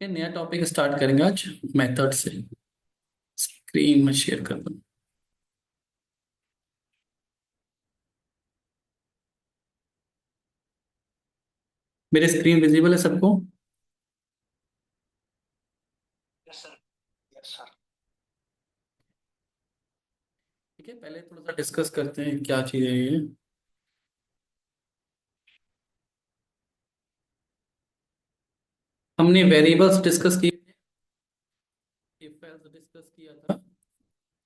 ये नया topic start करेंगे आज मेथड से। स्क्रीन में शेयर कर दो। मेरे स्क्रीन विजिबल है सबको? Yes sir. Yes sir. ठीक है, पहले थोड़ा सा डिस्कस करते हैं क्या चीज़ है ये। हमने वेरिएबल्स डिस्कस किए थे, इफ एल्स डिस्कस किया था,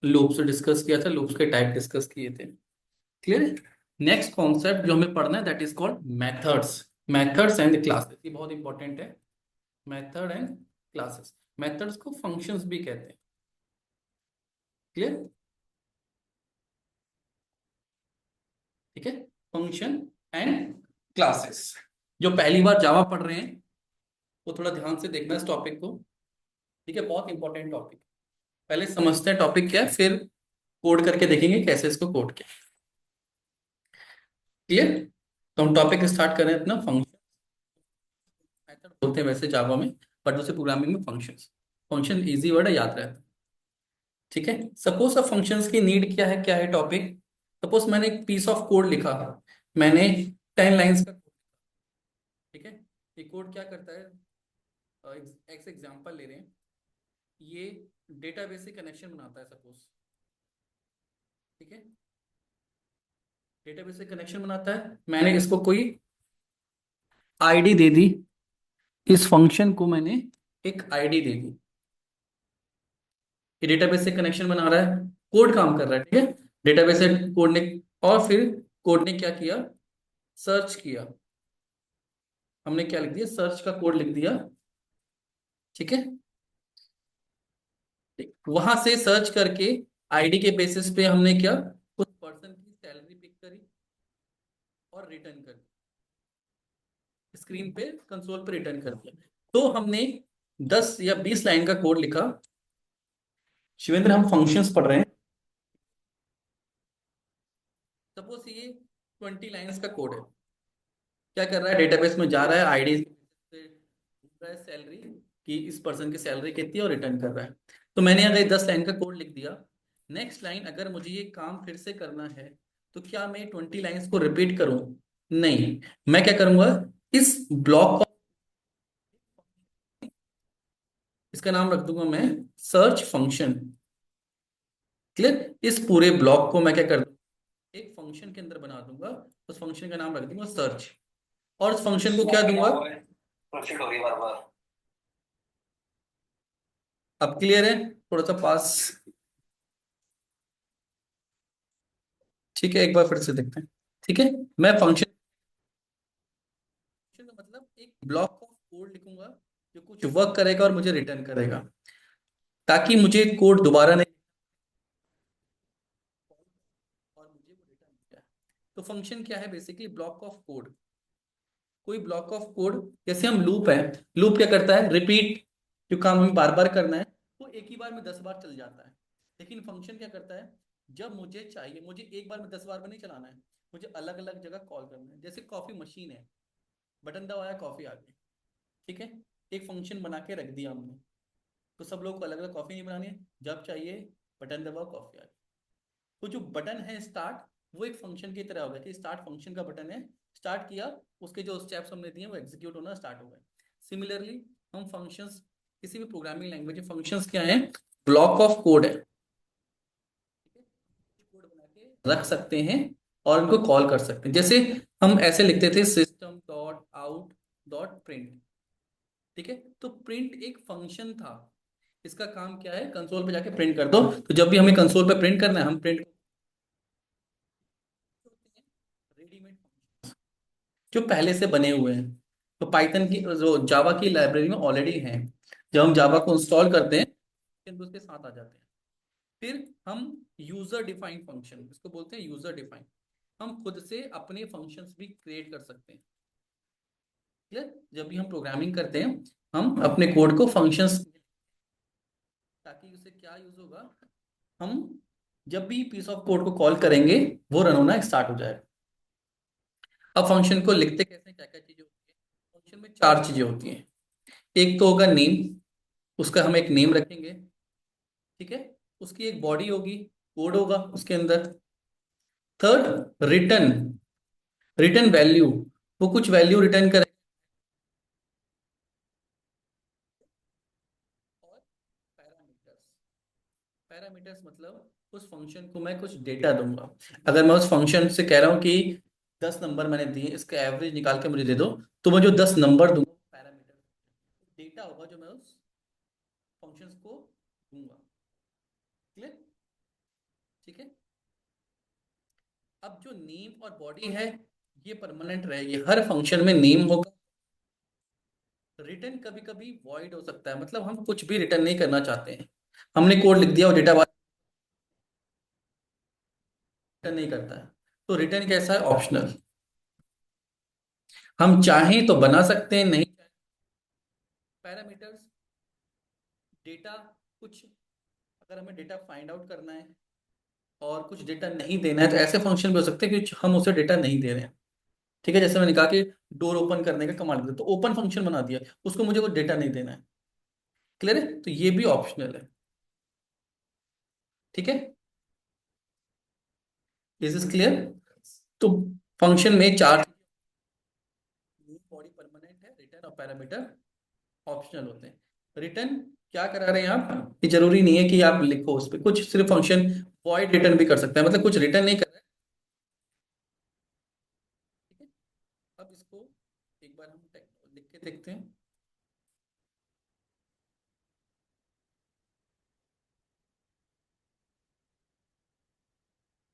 लूप्स डिस्कस किया था, लूप्स के टाइप डिस्कस किए थे। क्लियर है? नेक्स्ट कॉन्सेप्ट जो हमें पढ़ना है that is called methods. Methods and classes, ये बहुत इंपॉर्टेंट है। मेथड एंड क्लासेस, मेथड्स को फंक्शंस भी कहते हैं। क्लियर? ठीक है, फंक्शन एंड क्लासेस। जो पहली बार जावा पढ़ रहे हैं वो थोड़ा ध्यान से देखना इस टॉपिक को। ठीक है, बहुत इंपॉर्टेंट टॉपिक। पहले समझते हैं टॉपिक क्या है, फिर कोड करके देखेंगे कैसे इसको कोड किया। क्लियर? तो हम टॉपिक स्टार्ट करें अपना फंक्शन। मेथड बोलते हैं वैसे जावा में, बट उसे प्रोग्रामिंग में फंक्शंस। फंक्शन इजी वर्ड है, याद रहता है। ठीक है, सपोज अब फंक्शंस की नीड क्या है, क्या है टॉपिक। सपोज मैंने एक पीस ऑफ कोड लिखा, मैंने 10 लाइन्स का। ठीक है, ये कोड क्या करता है, एक एग्जांपल ले रहे हैं। ये डेटाबेस से कनेक्शन बनाता है सपोज। ठीक है, डेटाबेस से कनेक्शन बनाता है, मैंने इसको कोई आईडी दे दी। इस फंक्शन को मैंने एक आईडी दे दी। ये डेटाबेस से कनेक्शन बना रहा है, कोड काम कर रहा है। ठीक है, डेटाबेस से कोड ने, और फिर कोड ने क्या किया, सर्च किया। हमने क्या लिख दिया, सर्च का कोड लिख दिया। ठीक है, वहां से सर्च करके आईडी के बेसिस पे हमने क्या, उस पर्सन की सैलरी पिक करी और रिटर्न कर दी। स्क्रीन पे कंसोल पे रिटर्न कर दिया। तो हमने 10 या 20 लाइन का कोड लिखा। शिवेंद्र, हम फंक्शंस पढ़ रहे हैं। सपोज ये 20 लाइन्स का कोड है। क्या कर रहा है, डेटाबेस में जा रहा है, आईडी से ढूंढ रहा है सैलरी, कि इस पर्सन की सैलरी कितनी है, और रिटर्न कर रहा है। तो मैंने अगर 10 लाइन का कोड लिख दिया, नेक्स्ट लाइन अगर मुझे ये काम फिर से करना है, तो क्या मैं 20 लाइन्स को रिपीट करूं? नहीं, मैं क्या करूंगा, इस ब्लॉक, इसका नाम रख दूंगा मैं सर्च फंक्शन। क्लियर? इस पूरे ब्लॉक को मैं क्या कर दूंगा, एक फंक्शन के अंदर बना दूंगा। उस फंक्शन का नाम रख दूंगा सर्च, और उस फंक्शन को क्या दूंगा। प्रोसीड हो रही बार बार। अब क्लियर है? थोड़ा सा पास। ठीक है, एक बार फिर से देखते हैं। ठीक है, मैं फंक्शन का मतलब एक ब्लॉक ऑफ कोड लिखूंगा जो कुछ वर्क करेगा और मुझे रिटर्न करेगा, ताकि मुझे कोड दोबारा नहीं, और मुझे वो रिटर्न किया। तो फंक्शन क्या है, बेसिकली ब्लॉक ऑफ कोड। कोई ब्लॉक ऑफ कोड, जैसे हम लूप है, लूप क्या करता है, रिपीट। जो काम हमें बार बार करना है वो एक ही बार में 10 बार चल जाता है। लेकिन फंक्शन क्या करता है, जब मुझे चाहिए, मुझे एक बार में 10 बार में नहीं चलाना है, मुझे अलग अलग जगह कॉल करना है। जैसे कॉफी मशीन है, बटन दबाया कॉफी आ गई। ठीक है, एक फंक्शन बना के रख दिया हमने, तो सब लोग को अलग अलग कॉफी नहीं बनानी है, जब चाहिए बटन दबाओ कॉफी आ गई। वो जो बटन है स्टार्ट, वो एक फंक्शन की तरह होगा, कि स्टार्ट फंक्शन का बटन है, स्टार्ट किया, उसके जो स्टेप्स हमने दिए वो एग्जीक्यूट होना स्टार्ट हो गए। सिमिलरली हम फंक्शंस, किसी भी प्रोग्रामिंग लैंग्वेज में फंक्शंस क्या है, ब्लॉक ऑफ कोड है। कोड बना के रख सकते हैं और उनको कॉल कर सकते हैं। जैसे हम ऐसे लिखते थे, system dot out dot print. ठीक है, तो प्रिंट एक फंक्शन था। इसका काम क्या है, कंसोल पे जाके प्रिंट कर दो। तो जब भी हमें कंसोल पे प्रिंट करना है, हम प्रिंट रेडीमेड जो पहले से बने हुए हैं। तो पाइथन की जो जावा की लाइब्रेरी में ऑलरेडी हैं, जब हम जावा को इंस्टॉल करते हैं तो उसके साथ आ जाते हैं। फिर हम यूजर डिफाइंड फंक्शन, इसको बोलते हैं यूजर डिफाइंड। हम खुद से अपने फंक्शंस भी क्रिएट कर सकते हैं। क्लियर? जब भी हम प्रोग्रामिंग करते हैं हम अपने कोड को फंक्शंस, ताकि उसे क्या यूज होगा, हम जब भी पीस ऑफ कोड को कॉल करेंगे वो रन होना स्टार्ट हो जाएगा। अब फंक्शन को लिखते कैसे, क्या क्या चीजें होती है? फंक्शन में चार चीजें होती हैं। एक तो होगा नेम, उसका हम एक नेम रखेंगे, ठीक है। उसकी एक बॉडी होगी, कोड होगा उसके अंदर। थर्ड, रिटर्न, रिटर्न वैल्यू, वो कुछ वैल्यू रिटर्न करेगा। और पैरामीटर्स, पैरामीटर्स मतलब उस फंक्शन को मैं कुछ डेटा दूंगा। अगर मैं उस फंक्शन से कह रहा हूँ कि 10 नंबर मैंने दिए, इसका एवरेज निकाल के मुझे दे दो, तो मैं जो 10 नंबर दूंगा पैरामीटर डेटा होगा जो मैं उस फंक्शंस को दूंगा। क्लियर? ठीक है। अब जो नेम और बॉडी है ये परमानेंट रहेगी, हर फंक्शन में नेम होगा। रिटर्न कभी कभी वॉइड हो सकता है, मतलब हम कुछ भी रिटर्न नहीं करना चाहते हैं, हमने कोड लिख दिया और डेटा रिटर्न नहीं करता है, तो रिटर्न कैसा है? ऑप्शनल। हम चाहें तो बना सकते हैं, नहीं। पैरामीटर्स, डेटा, कुछ अगर हमें डेटा फाइंड आउट करना है और कुछ डेटा नहीं देना है, तो ऐसे फंक्शन भी हो सकते हैं कि हम उसे डेटा नहीं दे रहे हैं। ठीक है, जैसे मैंने कहा कि डोर ओपन करने का कमांड, तो ओपन फंक्शन बना दिया, उसको मुझे कोई डेटा नहीं देना है। क्लियर है? तो ये भी ऑप्शनल है। ठीक है, दिस इज क्लियर। तो फंक्शन में चार, बॉडी परमानेंट है, रिटर्न और पैरामीटर ऑप्शनल होते हैं। रिटर्न क्या करा रहे हैं आप, ये जरूरी नहीं है कि आप लिखो उस पर कुछ, सिर्फ फंक्शन वॉइड रिटर्न भी कर सकता है, मतलब कुछ रिटर्न नहीं कर रहा है। ठीक है, अब इसको एक बार हम लिख के देखते हैं।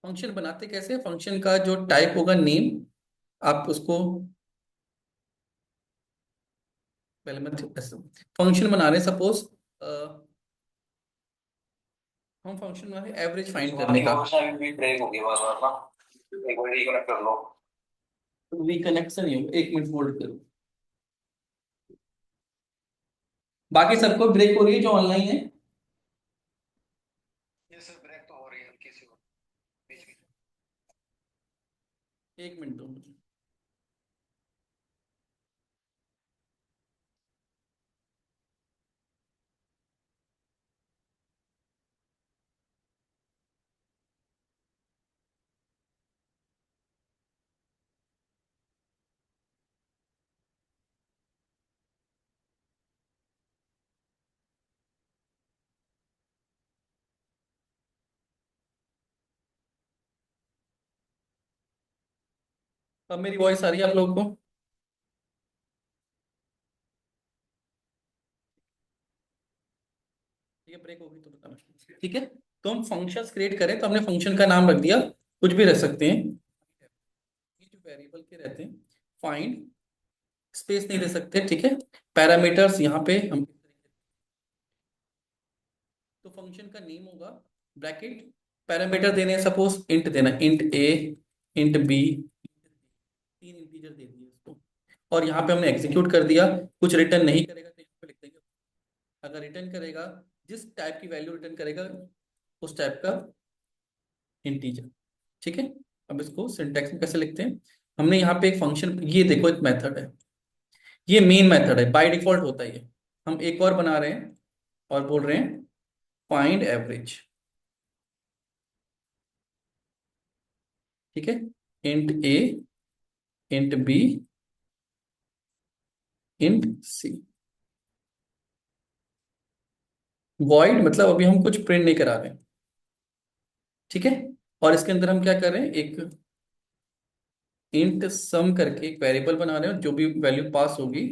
फंक्शन बनाते कैसे? फंक्शन का जो टाइप होगा नेम, आप उसको पहले मैं फंक्शन बना रहे हैं, सपोज हम फंक्शन बना रहे हैं एवरेज फाइंड करने का। ब्रेक हो गया बार बार ना, एक बार रिकनेक्ट कर लो। रिकनेक्शन ही होगा, 1 मिनट होल्ड करो। बाकी सबको ब्रेक हो रही है जो ऑनलाइन है? ये सर ब्रेक तो हो रही है हल्की सी बीच बीच 1 मिनट दो मुझे। अब मेरी वॉइस आ रही है आप लोगों को? ठीक है, ब्रेक होगी तो बताना। ठीक है, तो हम फंक्शंस क्रिएट करें तो हमने फंक्शन का नाम रख दिया, कुछ भी रख सकते हैं। ये जो वेरिएबल के रहते हैं, फाइंड, स्पेस नहीं दे सकते, ठीक है। पैरामीटर्स यहाँ पे हम, तो फंक्शन का नेम होगा ब्रैकेट, पैरामीटर देने हैं, सपोज इंट देना, इंट ए, इंट बी, 3 इंटीजर दे दिए इसको, और यहाँ पे हमने एग्जीक्यूट कर दिया। कुछ रिटर्न नहीं करेगा तो यहाँ पे लिख देंगे, अगर रिटर्न करेगा, जिस टाइप की वैल्यू रिटर्न करेगा उस टाइप का इंटीजर। ठीक है, अब इसको सिंटैक्स में कैसे लिखते हैं? हमने यहाँ पे एक फंक्शन, ये देखो एक मेथड है, ये मेन मेथड है, बाय डिफॉल्ट होता है ये। हम एक और बना रहे हैं और बोल रहे हैं फाइंड एवरेज। ठीक है, इंट ए, इंट बी, इंट सी। वॉइड मतलब अभी हम कुछ प्रिंट नहीं करा रहे हैं। ठीक है, और इसके अंदर हम क्या कर रहे हैं, एक इंट सम करके एक वेरिएबल बना रहे हैं, जो भी वैल्यू पास होगी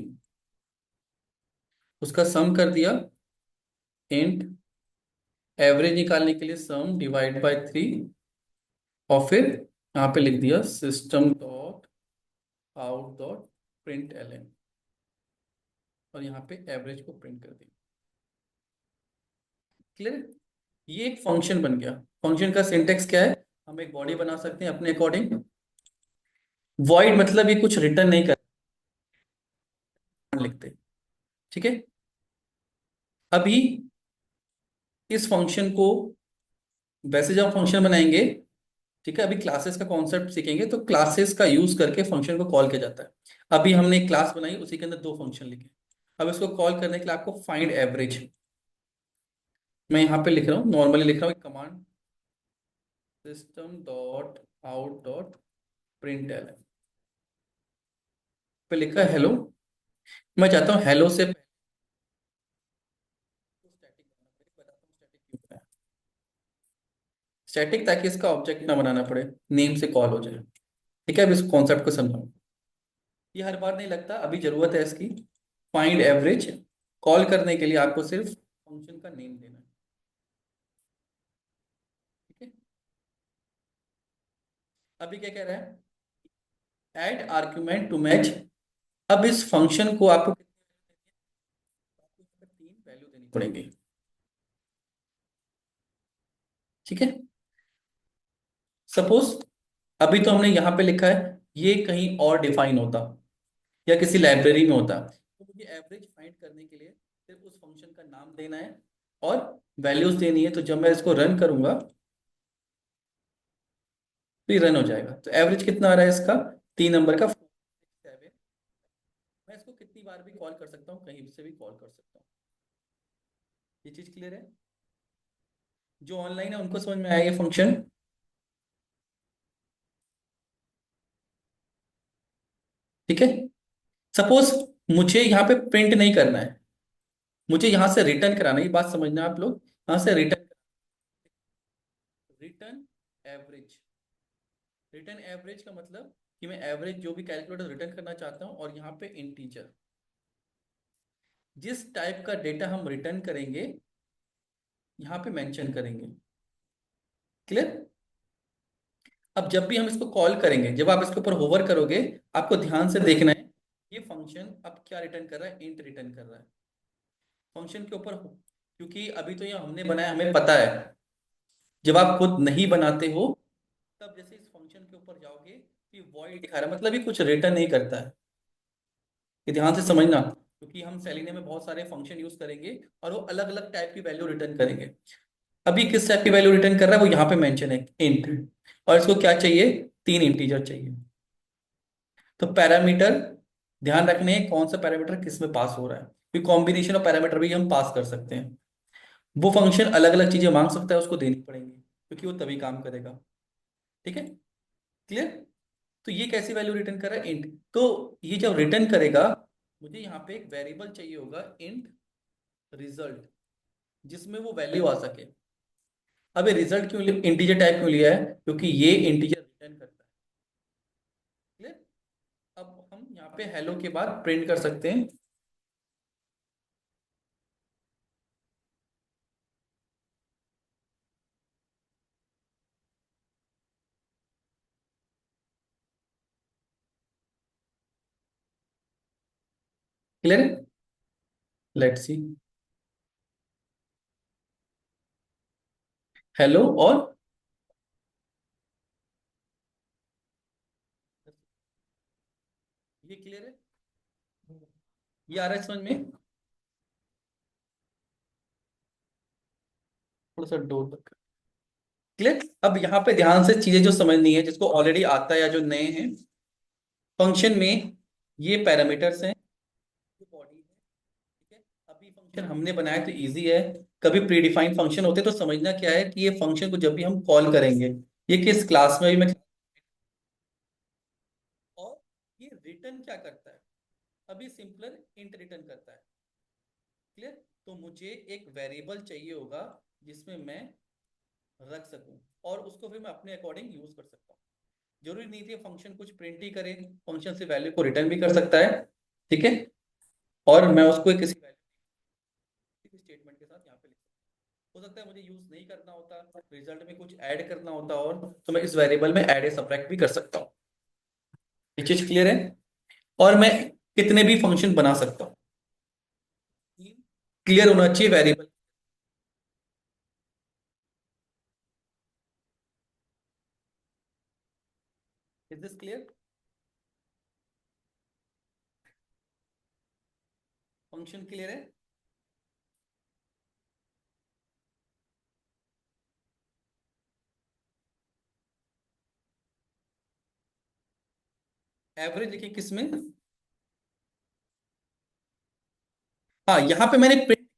उसका सम कर दिया। इंट एवरेज निकालने के लिए सम डिवाइड बाय 3, और फिर यहाँ पे लिख दिया system dot out dot print L, और यहाँ पे एवरेज को प्रिंट कर दिया। क्लियर? ये एक फंक्शन बन गया। फंक्शन का सिंटेक्स क्या है? हम एक बॉडी बना सकते हैं अपने अकॉर्डिंग। वॉइड मतलब ये कुछ रिटर्न नहीं कर, कमांड लिखते। ठीक है, अभी इस फंक्शन को, वैसे जब फंक्शन बनाएंगे, ठीक है, अभी क्लासेस का कॉन्सेप्ट सीखेंगे, तो क्लासेस का यूज करके फंक्शन को कॉल किया जाता है। अभी हमने एक क्लास बनाई, उसी के अंदर दो फंक्शन लिखे। अब इसको कॉल करने के लिए आपको फाइंड एवरेज, मैं यहाँ पे लिख रहा हूँ, नॉर्मली लिख रहा हूँ, command system dot out dot print पे लिखा है हेलो। मैं चाहता हूँ हेलो से स्टैटिक बनाना पड़े, बताता हूँ स्टैटिक क्यों बनाया। स्टैटिक ताकि इसका ऑब्जेक्ट ना बनाना पड़े, नेम से कॉल हो जाए। ठीक है, अब इस कॉन्सेप्ट को समझाऊँ। ये हर बार नहीं लगता, अभी जरूरत है इसकी। फाइंड एवरेज कॉल करने के लिए आपको सिर्फ फंक्शन का नेम देना है। ठीक है, अभी क्या कह रहा है, ऐड आर्ग्यूमेंट टू मैच। अब इस फंक्शन को आपको तीन वैल्यू देनी पड़ेगी। ठीक है, सपोज अभी तो हमने यहाँ पे लिखा है, ये कहीं और डिफाइन होता या किसी लाइब्रेरी में होता, तो मुझे एवरेज फाइंड करने के लिए सिर्फ उस फंक्शन का नाम देना है और वैल्यूज देनी है। तो जब मैं इसको रन करूंगा तो ये रन हो जाएगा। तो एवरेज कितना आ रहा है इसका, 3 नंबर का 467। मैं इसको कितनी बार भी कॉल कर सकता हूँ, कहीं से भी कॉल कर सकता हूँ। ये चीज क्लियर है? जो ऑनलाइन है उनको समझ में आया ये फंक्शन? ठीक है, सपोज मुझे यहाँ पे प्रिंट नहीं करना है, मुझे यहाँ से रिटर्न कराना है। ये बात समझना आप लोग, यहाँ से return, return average. Return average का मतलब कि मैं एवरेज जो भी कैलकुलेटर रिटर्न करना चाहता हूँ, और यहाँ पे इंटीजर, जिस टाइप का डेटा हम रिटर्न करेंगे यहाँ पे मेंशन करेंगे। क्लियर? अब जब भी हम इसको कॉल करेंगे, जब आप इसके ऊपर होवर करोगे, आपको ध्यान से देखना है ये फंक्शन अब क्या रिटर्न कर रहा है, इंट रिटर्न कर रहा है। फंक्शन के ऊपर क्योंकि अभी तो ये हमने बनाया, हमें पता है। जब आप खुद नहीं बनाते हो, तब जैसे इस फंक्शन के ऊपर जाओगे, कि वॉइड दिखा रहा है, मतलब ये कुछ रिटर्न नहीं करता है। ये ध्यान से समझना, क्योंकि हम सेलिने में बहुत सारे फंक्शन यूज करेंगे और वो अलग अलग टाइप की वैल्यू रिटर्न करेंगे। अभी किस टाइप की वैल्यू रिटर्न कर रहा है वो यहाँ पे मेंशन है, इंट। और इसको क्या चाहिए, 3 इंटीजर चाहिए। तो पैरामीटर ध्यान रखने हैं, कौन सा पैरामीटर किस में पास हो रहा है, क्योंकि कॉम्बिनेशन ऑफ पैरामीटर भी हम पास कर सकते हैं। वो फंक्शन अलग अलग चीजें मांग सकता है, उसको देनी पड़ेंगी, क्योंकि वो तभी काम करेगा। ठीक है, क्लियर? तो ये कैसी वैल्यू रिटर्न कर रहा है, इंट। तो ये जब रिटर्न करेगा, मुझे यहाँ पे एक वेरिएबल चाहिए होगा, इंट रिजल्ट, जिसमें वो वैल्यू आ सके। अब ये रिजल्ट क्यों इंटीजर टाइप क्यों लिया है, क्योंकि ये इंटीजर रिटर्न करता है। क्लियर? अब हम यहाँ पे हेलो के बाद प्रिंट कर सकते हैं। क्लियर? लेट्स सी, हेलो और ये क्लियर है? ये आ रहा है समझ में? थोड़ा सा डोर तक। क्लियर? अब यहाँ पे ध्यान से चीजें जो समझनी है, जिसको ऑलरेडी आता है या जो नए हैं, फंक्शन में ये पैरामीटर्स हैं, ये बॉडी है। ठीक है, अभी फंक्शन हमने बनाया तो इजी है। कभी प्री डिफाइंड फंक्शन होते तो समझना क्या है, कि ये फंक्शन को जब भी हम कॉल करेंगे, ये किस क्लास में भी मैं, और ये रिटर्न क्या करता है। अभी सिंपलर इंट रिटर्न करता है। क्लियर? तो मुझे एक वेरिएबल चाहिए होगा जिसमें मैं रख सकूं, और उसको फिर मैं अपने अकॉर्डिंग यूज कर सकता हूँ। जरूरी नहीं थी फंक्शन कुछ प्रिंट ही करे, फंक्शन से वैल्यू को रिटर्न भी कर सकता है। ठीक है, और मैं उसको किसी वैल्यू स्टेटमेंट के साथ यहाँ पे लिख सकता हूँ। हो सकता है मुझे यूज नहीं करना होता, रिजल्ट में कुछ ऐड करना होता, और तो मैं इस वेरिएबल में ऐड सब्ट्रैक्ट भी कर सकता हूँ। ये चीज क्लियर है? और मैं कितने भी फंक्शन बना सकता हूँ। क्लियर होना चाहिए variable. Is this clear? Function clear है? एवरेज लिखिए किसमें? हाँ, यहाँ पे मैंने प्रिंट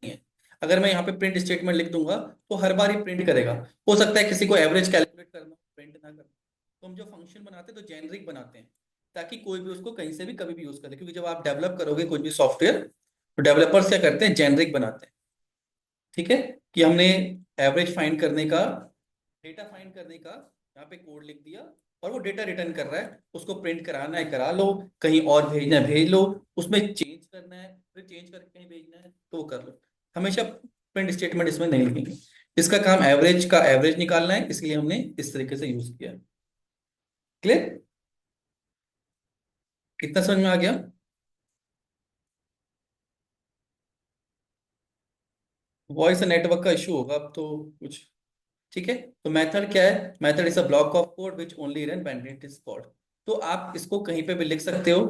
नहीं है। अगर मैं यहाँ पे प्रिंट स्टेटमेंट लिख दूंगा तो हर बार ही प्रिंट करेगा। हो सकता है किसी को एवरेज कैलकुलेट करना, प्रिंट ना करना। तो हम जो फंक्शन बनाते हैं तो जेनरिक बनाते हैं, ताकि कोई भी उसको कहीं से भी कभी भी यूज करे। क्योंकि जब आप डेवलप करोगे कोई भी सॉफ्टवेयर, तो डेवलपर्स क्या करते हैं, जेनरिक बनाते हैं। ठीक है, कि हमने एवरेज फाइंड करने का, डेटा फाइंड करने का यहाँ पे कोड लिख दिया, और वो डेटा रिटर्न कर रहा है, उसको प्रिंट कराना है करा लो, कहीं और भेजना है भेज लो, उसमें चेंज करना है फिर चेंज करके कहीं भेजना है तो वो कर लो। हमेशा प्रिंट स्टेटमेंट इसमें नहीं लिखेंगे। इसका काम एवरेज का एवरेज निकालना है, इसलिए हमने इस तरीके से यूज किया। क्लियर? कितना समझ में आ गया? वॉइस नेटवर्क का इशू होगा अब तो कुछ। ठीक है, तो मेथड क्या है? Method is a block of code which only run when it is called. तो आप इसको कहीं पे भी लिख सकते हो,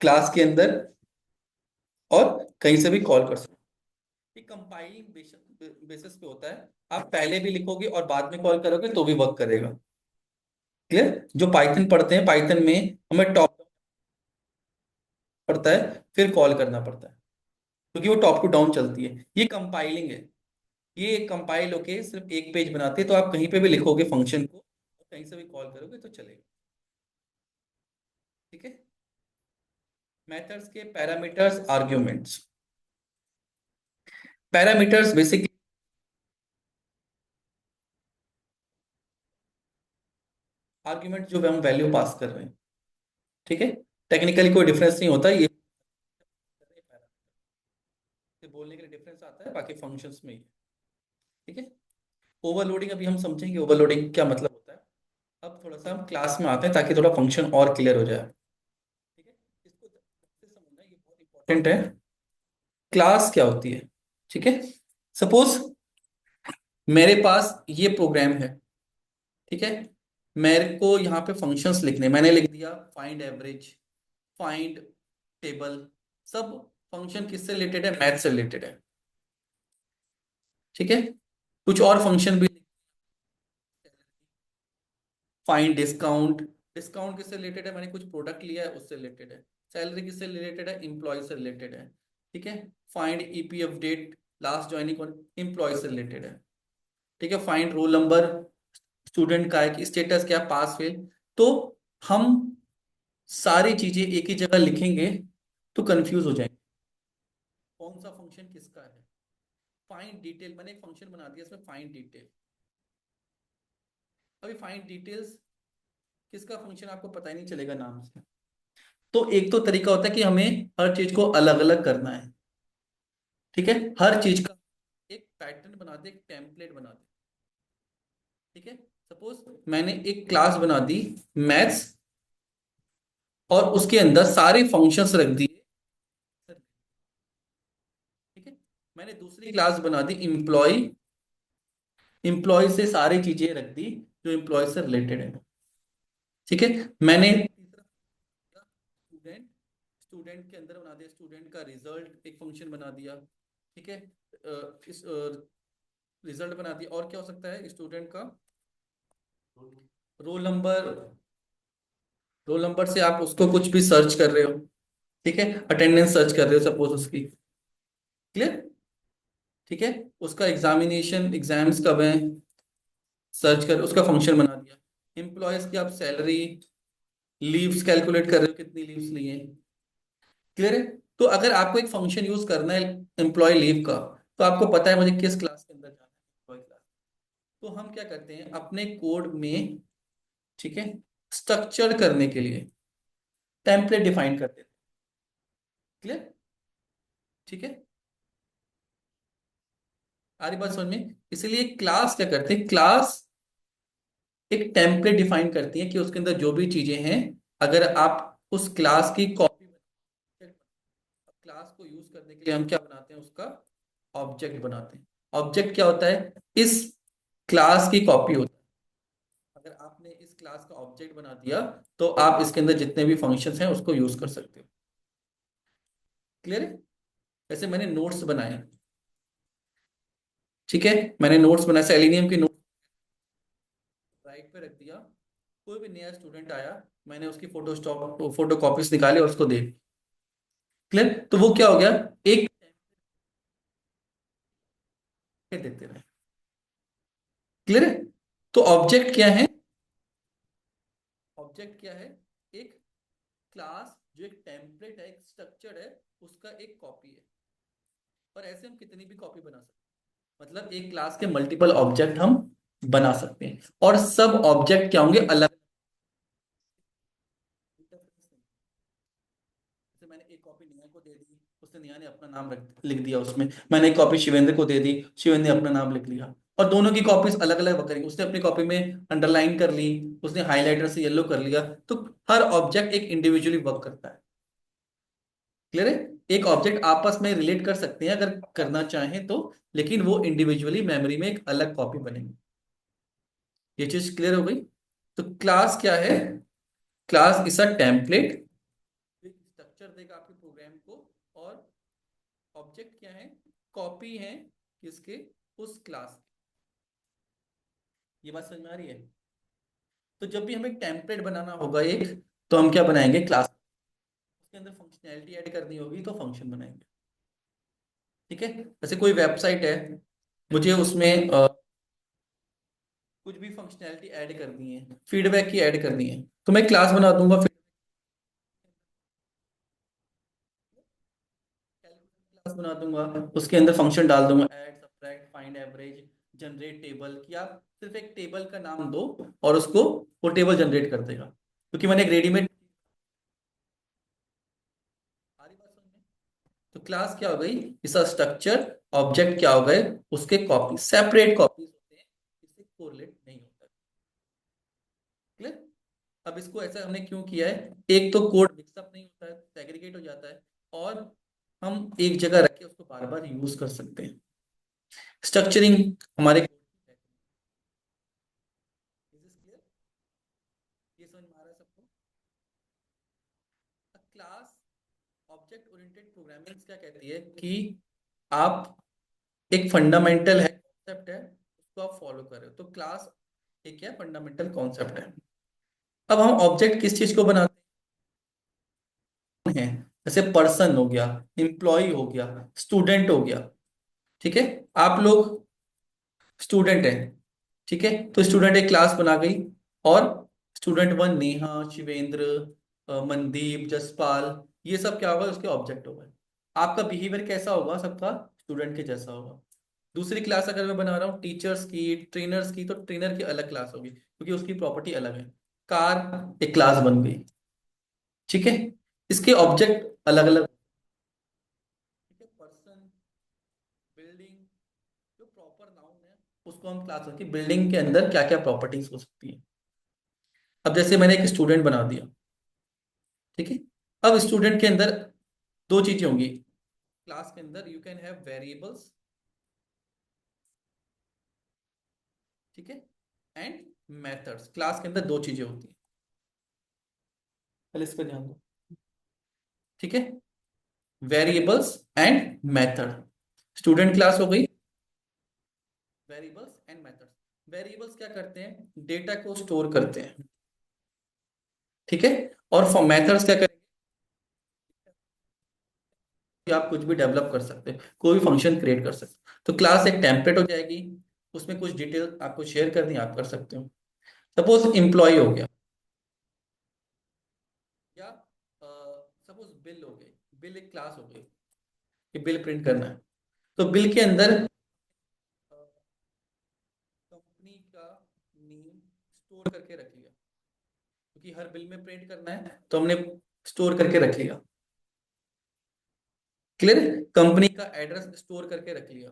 क्लास के अंदर, और कहीं से भी कॉल कर सकते हो। ये कंपाइलिंग बेसिस पे होता है। आप पहले भी लिखोगे और बाद में कॉल करोगे तो भी वर्क करेगा। क्लियर? जो पाइथन पढ़ते हैं, पाइथन में हमें टॉप पड़ता है फिर कॉल करना पड़ता है, क्योंकि वो टॉप टू डाउन चलती है। ये कंपाइलिंग है। ये कंपाइल होके सिर्फ एक पेज बनाते हैं, तो आप कहीं पे भी लिखोगे फंक्शन को और कहीं से भी कॉल करोगे तो चलेगा। ठीक है, मेथड्स के parameters, arguments. Parameters basically argument जो हम वैल्यू पास कर रहे हैं। ठीक है, टेक्निकली कोई डिफरेंस नहीं होता ये, बोलने के लिए डिफरेंस आता है, बाकी फंक्शंस में ही है। ठीक है, ओवरलोडिंग अभी हम समझेंगे ओवरलोडिंग क्या मतलब होता है। अब थोड़ा सा हम क्लास में आते हैं ताकि थोड़ा फंक्शन और क्लियर हो जाए। ठीक है, इसको अच्छे से समझना, ये बहुत इंपॉर्टेंट है। क्लास क्या होती है? ठीक है, सपोज मेरे पास ये प्रोग्राम है। ठीक है, मेरे को यहाँ पे फंक्शंस लिखने, मैंने लिख दिया फाइंड एवरेज, फाइंड टेबल। सब फंक्शन किससे रिलेटेड है? मैथ से रिलेटेड है। ठीक है, कुछ और फंक्शन भी, फाइंड डिस्काउंट। डिस्काउंट किससे रिलेटेड है? मैंने कुछ प्रोडक्ट लिया है उससे रिलेटेड है। सैलरी किससे रिलेटेड है? एम्प्लॉय से रिलेटेड है। ठीक है, find EPF date, last joining कौन, एम्प्लॉय से रिलेटेड है। ठीक है, फाइंड रोल नंबर, स्टूडेंट का है कि स्टेटस क्या, पास फेल। तो हम सारी चीजें एक ही जगह लिखेंगे तो कंफ्यूज हो जाएंगे कौन सा फंक्शन किसका है। फाइंड डिटेल, मैंने एक फंक्शन बना दिया इसमें फाइंड डिटेल। अभी फाइंड डिटेल्स किसका फंक्शन आपको पता ही नहीं चलेगा नाम से। तो एक तो तरीका होता है कि हमें हर चीज को अलग अलग करना है। ठीक है, हर चीज का एक पैटर्न बना दे, एक टेम्पलेट बना दे। ठीक है, सपोज मैंने एक क्लास बना दी मैथ्स, और उसके अंदर सारे फंक्शंस रख दिए। ठीक है, मैंने दूसरी क्लास बना दी इम्प्लॉय, इम्प्लॉय से सारी चीजें रख दी जो इम्प्लॉय से रिलेटेड है। ठीक है, मैंने स्टूडेंट, स्टूडेंट के अंदर बना दिया स्टूडेंट का रिजल्ट, एक फंक्शन बना दिया। ठीक है, इस रिजल्ट बना दिया। और क्या हो सकता है स्टूडेंट का? रोल नंबर, रोल नंबर से आप उसको कुछ भी सर्च कर रहे हो। ठीक है, अटेंडेंस सर्च कर रहे हो सपोज उसकी। क्लियर? ठीक है, उसका एग्जामिनेशन, एग्जाम्स कब है, सर्च कर उसका फंक्शन बना दिया। एम्प्लॉयज की आप सैलरी, लीव्स कैलकुलेट कर रहे हो कितनी लीव्स लिए। क्लियर है? तो अगर आपको एक फंक्शन यूज करना है एम्प्लॉय लीव का, तो आपको पता है मुझे किस क्लास के अंदर जाना है, एम्प्लॉय क्लास। तो हम क्या करते हैं अपने कोड में, ठीक है, स्ट्रक्चर करने के लिए टेम्पलेट डिफाइन करते हैं। क्लियर? ठीक है, आ रही बात समझ में? इसलिए क्लास क्या करते हैं, क्लास एक टेम्पलेट डिफाइन करती है कि उसके अंदर जो भी चीजें हैं, अगर आप उस क्लास की कॉपी, क्लास को यूज करने के लिए हम क्या बनाते हैं, उसका ऑब्जेक्ट बनाते हैं। ऑब्जेक्ट क्या होता है? इस क्लास की कॉपी होता है। अगर आपने इस क्लास का ऑब्जेक्ट बना दिया तो आप इसके अंदर जितने भी फंक्शंस हैं उसको यूज कर सकते हो। क्लियर है? जैसे मैंने नोट्स बनाए, ठीक है, मैंने नोट्स बनाए, सेलेनियम के नोट्स राइट पे रख दिया। कोई भी नया स्टूडेंट आया, मैंने उसकी फोटो कॉपीज निकाले और उसको दे। क्लियर? तो वो क्या हो गया, एक देते रहे। क्लियर है? तो ऑब्जेक्ट क्या है? ऑब्जेक्ट क्या है? एक क्लास जो एक टेम्पलेट है, एक स्ट्रक्चर है, उसका एक कॉपी है। और ऐसे हम कितनी भी कॉपी बना सकते हैं, मतलब एक क्लास के मल्टीपल ऑब्जेक्ट हम बना सकते हैं। और सब ऑब्जेक्ट क्या होंगे, अलग। जैसे मैंने एक कॉपी नेहा को दे दी, उसने नेहा ने अपना नाम लिख दिया उसमें। मैंने एक कॉपी शिवेंद्र को दे दी, शिवेंद्र ने अपना नाम लिख लिया। और दोनों की कॉपीज अलग अलग करी, उसने अपनी कॉपी में अंडरलाइन कर ली, उसने हाईलाइटर से येलो कर लिया। तो हर ऑब्जेक्ट एक इंडिविजुअली वर्क करता है। क्लियर है? एक ऑब्जेक्ट आपस में रिलेट कर सकते हैं अगर करना चाहें तो, लेकिन वो इंडिविजुअली मेमोरी में एक अलग कॉपी बनेगी। ये चीज क्लियर हो गई? तो क्लास क्या है? Class is a template, structure देगा आपके प्रोग्राम को। और ऑब्जेक्ट क्या है? कॉपी है किसके? उस क्लास। ये बात समझ में आ रही है? तो जब भी हमें टेम्पलेट बनाना होगा एक, तो हम क्या बनाएंगे, क्लास। उसके अंदर फंक्शनैलिटी ऐड करनी होगी तो फंक्शन बनाएंगे। ठीक है? जैसे कोई वेबसाइट है, मुझे उसमें कुछ भी फंक्शनैलिटी ऐड करनी है, फीडबैक की ऐड करनी है, तो मैं क्लास बना दूंगा। क्लास बना दूंगा, उसके अंदर फंक्शन डाल दूंगा, add, subtract, find average, generate table. कि आप सिर्फ एक टेबल का नाम दो और उसको वो टेबल जनरेट कर देगा, क्योंकि मैंने एक रेडीमेड। सारी बात समझ में? तो क्लास क्या हो गई, इसका स्ट्रक्चर। ऑब्जेक्ट क्या हो गए, उसके कॉपी, सेपरेट कॉपीज होते हैं, इससे कोरिलेट नहीं होता। क्लियर? अब इसको ऐसा हमने क्यों किया है, एक तो कोड मिक्सअप नहीं होता है, सेग्रीगेट हो जाता है, और हम एक जगह रख के उसको बार बार यूज कर सकते हैं। स्ट्रक्चरिंग हमारे, ये समझ में आ रहा है सबको? क्लास ऑब्जेक्ट ओरिएंटेड प्रोग्रामिंग क्या कहती है कि आप, एक फंडामेंटल है, कॉन्सेप्ट है, उसको आप फॉलो कर रहे हो, तो क्लास एक क्या फंडामेंटल कॉन्सेप्ट है। अब हम ऑब्जेक्ट किस चीज को बनाते हैं, जैसे पर्सन हो गया, एम्प्लॉय हो गया, स्टूडेंट हो गया। ठीक है? आप लोग स्टूडेंट है, ठीक है, तो स्टूडेंट एक क्लास बना गई। और स्टूडेंट वन नेहा, शिवेंद्र, मनदीप, जसपाल, ये सब क्या होगा, उसके ऑब्जेक्ट होगा। आपका बिहेवियर कैसा होगा, सबका स्टूडेंट के जैसा होगा। दूसरी क्लास अगर मैं बना रहा हूँ टीचर्स की, ट्रेनर्स की, तो ट्रेनर की अलग क्लास होगी, क्योंकि उसकी प्रॉपर्टी अलग है। कार एक क्लास बन गई। ठीक है? इसके ऑब्जेक्ट अलग अलग। ठीक है? पर्सन, बिल्डिंग, जो प्रॉपर नाउन है उसको हम क्लास की बिल्डिंग के अंदर क्या क्या प्रॉपर्टीज हो सकती है। अब जैसे मैंने एक स्टूडेंट बना दिया, ठीक है, अब स्टूडेंट के अंदर दो चीजें होंगी। क्लास के अंदर यू कैन हैव वेरिएबल्स, ठीक है, एंड मेथड्स। क्लास के अंदर दो चीजें होती हैं, पहले इस पर ध्यान दो। ठीक है? Variables and method. Student class हो गई, वेरिएबल्स एंड मेथड्स। वेरिएबल्स क्या करते हैं, डेटा को स्टोर करते हैं। ठीक है? और फॉर मेथड्स क्या करेंगे, कि आप कुछ भी डेवलप कर सकते हैं, कोई भी फंक्शन क्रिएट कर सकते हैं। तो क्लास एक टेम्पलेट हो जाएगी, उसमें कुछ डिटेल आपको शेयर करनी है, आप कर सकते हो। सपोज एम्प्लॉय हो गया, या सपोज बिल हो गई, बिल एक क्लास हो गई, कि बिल प्रिंट करना है। तो बिल के अंदर कंपनी का नेम स्टोर करके रख लिया, क्योंकि हर बिल में प्रिंट करना है, तो हमने स्टोर करके रख लिया। क्लियर? कंपनी का एड्रेस स्टोर करके रख लिया,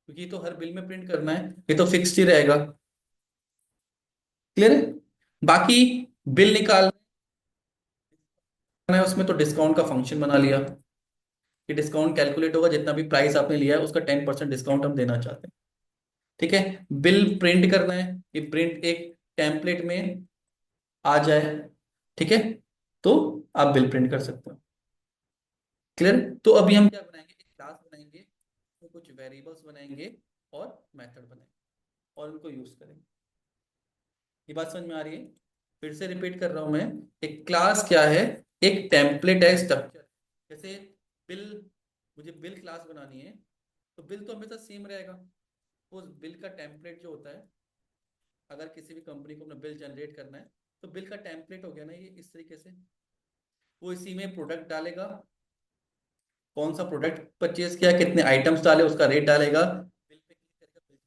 क्योंकि ये तो हर बिल में प्रिंट करना है, ये तो फिक्स्ड ही रहेगा। क्लियर है? बाकी बिल निकालना है, उसमें तो डिस्काउंट का फंक्शन बना लिया, कि डिस्काउंट कैलकुलेट होगा, जितना भी प्राइस आपने लिया है उसका 10% डिस्काउंट हम देना चाहते हैं। ठीक है? बिल प्रिंट करना है, कि प्रिंट एक टेम्पलेट में आ जाए। ठीक है? तो आप बिल प्रिंट कर सकते हो। क्लियर? तो अभी हम क्या बनाएंगे, एक क्लास बनाएंगे, तो कुछ वेरिएबल्स बनाएंगे और मेथड बनाएंगे और उनको यूज करेंगे। ये बात समझ में आ रही है? फिर से रिपीट कर रहा हूं मैं। एक क्लास क्या है? एक टेम्पलेट है, स्ट्रक्चर। जैसे बिल, मुझे बिल क्लास बनानी है, तो बिल तो हमेशा सेम रहेगा। उस बिल का टेम्पलेट जो होता है, अगर किसी भी कंपनी को अपना बिल जनरेट करना है, तो बिल का टेम्पलेट हो गया ना ये, इस तरीके से। वो इसी में प्रोडक्ट डालेगा, कौन सा प्रोडक्ट परचेज किया, कितने आइटम्स डाले, उसका रेट डालेगा, बिल पे क्लिक करके बिल।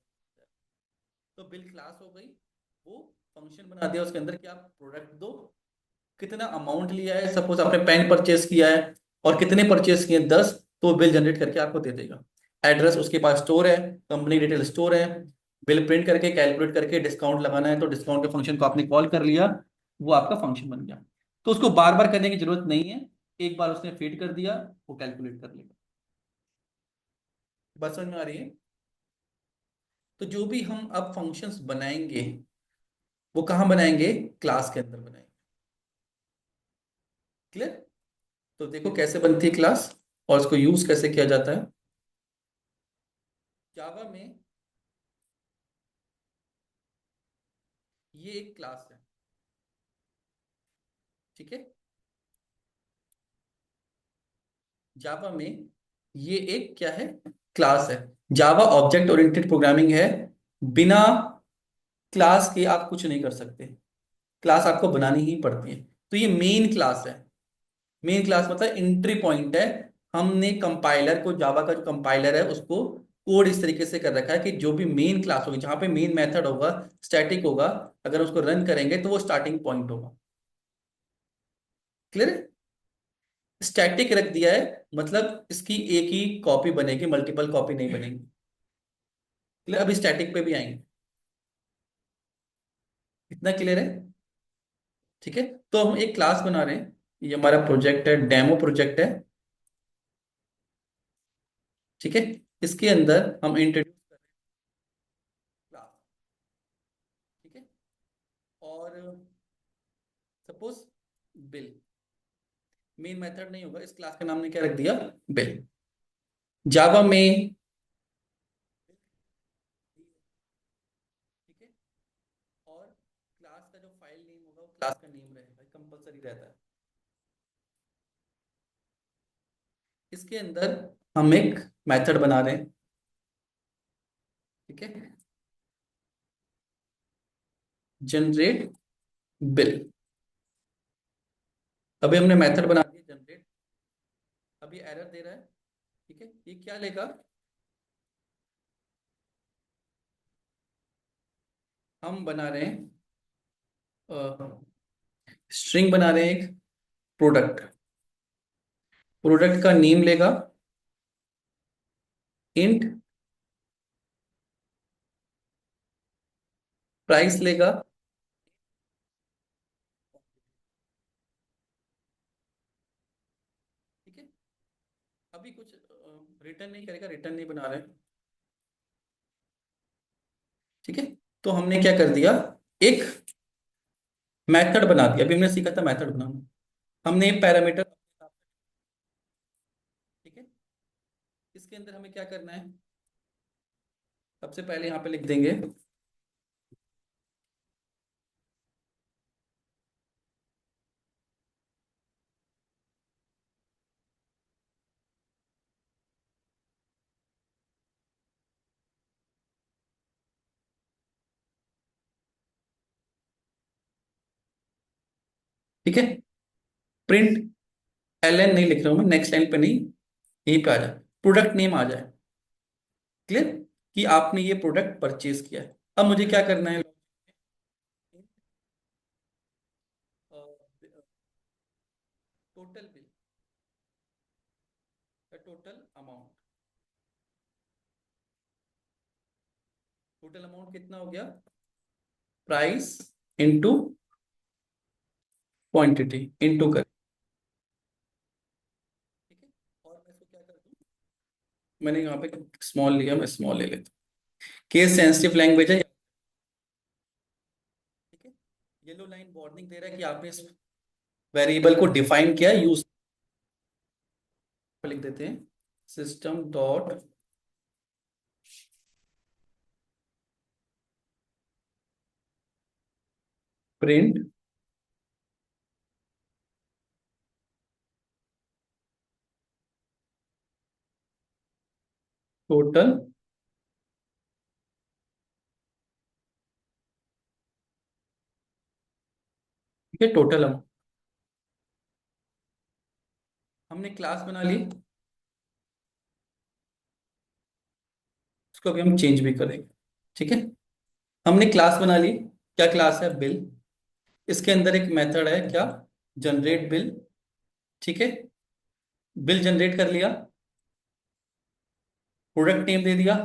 तो बिल क्लास हो गई। वो फंक्शन बना दिया उसके अंदर कि आप प्रोडक्ट दो, कितना अमाउंट लिया है, सपोज आपने पेन परचेज किया है और कितने परचेज किए, 10, तो वो बिल जनरेट करके आपको दे देगा। एड्रेस उसके पास स्टोर है, कंपनी डिटेल स्टोर है। बिल प्रिंट करके कैलकुलेट करके डिस्काउंट लगाना है, तो डिस्काउंट के फंक्शन को आपने कॉल कर लिया, वो आपका फंक्शन बन गया। तो उसको बार बार करने की जरूरत नहीं है, एक बार उसने फीड कर दिया, वो कैलकुलेट कर लेगा। बात समझ में आ रही है? तो जो भी हम अब फंक्शंस बनाएंगे, वो कहाँ बनाएंगे? क्लास के अंदर बनाएंगे। क्लियर? तो देखो कैसे बनती है क्लास और इसको यूज कैसे किया जाता है। जावा में ये एक क्लास है, ठीक है? जावा में ये एक क्या है? क्लास है। जावा ऑब्जेक्ट ओरिएंटेड प्रोग्रामिंग है। बिना क्लास के आप कुछ नहीं कर सकते, क्लास आपको बनानी ही पड़ती है। तो ये मेन क्लास है। मेन क्लास मतलब एंट्री पॉइंट है। हमने कंपाइलर को, जावा का जो कंपाइलर है उसको कोड इस तरीके से कर रखा है कि जो भी मेन क्लास होगी, जहां पे मेन मेथड होगा, स्टैटिक होगा, अगर उसको रन करेंगे तो वो स्टार्टिंग पॉइंट होगा। क्लियर? स्टैटिक रख दिया है, मतलब इसकी एक ही कॉपी बनेगी, मल्टीपल कॉपी नहीं बनेगी। क्लियर? अभी स्टैटिक पे भी आएंगे। इतना क्लियर है? ठीक है। तो हम एक क्लास बना रहे हैं, ये हमारा प्रोजेक्ट है, डेमो प्रोजेक्ट है। ठीक है। इसके अंदर हम इंट्रोड्यूस कर रहे हैं क्लास। ठीक है। और सपोज बिल मेन मेथड नहीं होगा, इस क्लास का नाम ने क्या रख दिया? बिल। जावा में, ठीक है। और क्लास का जो फाइल नेम होगा वो क्लास का नेम रहेगा, कंपलसरी रहता है। इसके अंदर हम एक मेथड बना रहे हैं, ठीक है, जनरेट बिल। अभी हमने मेथड बना दिया जनरेट। अभी एरर दे रहा है, ठीक है। ये क्या लेगा? हम बना रहे हैं स्ट्रिंग बना रहे हैं, एक प्रोडक्ट। प्रोडक्ट का नेम लेगा, इंट प्राइस लेगा, ठीक है। अभी कुछ रिटर्न नहीं करेगा, रिटर्न नहीं बना रहे, ठीक है। तो हमने क्या कर दिया, एक मेथड बना दिया। अभी हमने सीखा था मेथड बनाना। हमने पैरामीटर, ठीक है। इसके अंदर हमें क्या करना है, सबसे पहले यहाँ पे लिख देंगे ठीक है, प्रिंट एल एन नहीं लिख रहा हूं मैं, नेक्स्ट लाइन पे नहीं, यहीं पे आ जाए, प्रोडक्ट नेम आ जाए। क्लियर? कि आपने ये प्रोडक्ट परचेज किया है। अब मुझे क्या करना है, टोटल बिल का टोटल अमाउंट, टोटल अमाउंट कितना हो गया? प्राइस इंटू क्वांटिटी इंटू कर, ठीक है। और मैं इसको क्या कर दूं, मैंने यहाँ पे स्मॉल लिया, मैं स्मॉल ले लेता हूँ। केस सेंसिटिव लैंग्वेज है, ठीक है। येलो लाइन वार्निंग दे रहा है कि आपने वेरिएबल को डिफाइन किया, यूज लिख देते हैं सिस्टम डॉट प्रिंट टोटल ठीक है, टोटल अमाउंट। हमने क्लास बना ली, इसको अभी हम चेंज भी करेंगे। ठीक है, हमने क्लास बना ली। क्या क्लास है? बिल। इसके अंदर एक मेथड है क्या? Generate bill. ठीक है, बिल जनरेट कर लिया, प्रोडक्ट नेम दे दिया,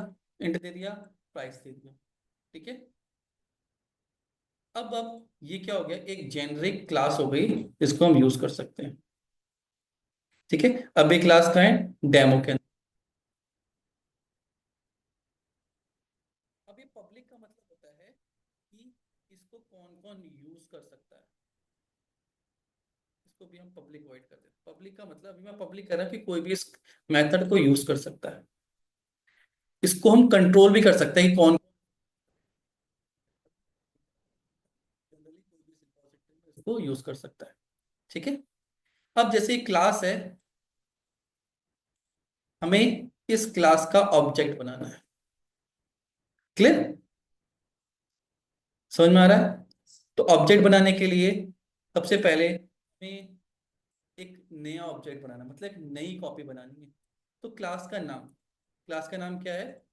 इंट दे दिया, प्राइस दे दिया। ठीक है, अब ये क्या हो गया? एक जेनरिक क्लास हो गई, इसको हम यूज कर सकते हैं। ठीक है, अब ये क्लास का है डेमो के अंदर। अब ये पब्लिक का मतलब होता है कि इसको कौन कौन यूज कर सकता है। इसको भी हम पब्लिक वॉइड कर देते हैं। पब्लिक का मतलब, अभी मैं पब्लिक कर रहा हूं कि कोई भी इस मेथड को यूज कर सकता है। इसको हम कंट्रोल भी कर सकते हैं कि कौन जनरली कोई भी रिपॉजिटरी में इसको यूज कर सकता है। ठीक है, अब जैसे क्लास है, हमें इस क्लास का ऑब्जेक्ट बनाना है। क्लियर? समझ में आ रहा है? तो ऑब्जेक्ट बनाने के लिए सबसे पहले हमें एक नया ऑब्जेक्ट बनाना, मतलब एक नई कॉपी बनानी है। तो क्लास का नाम क्या है?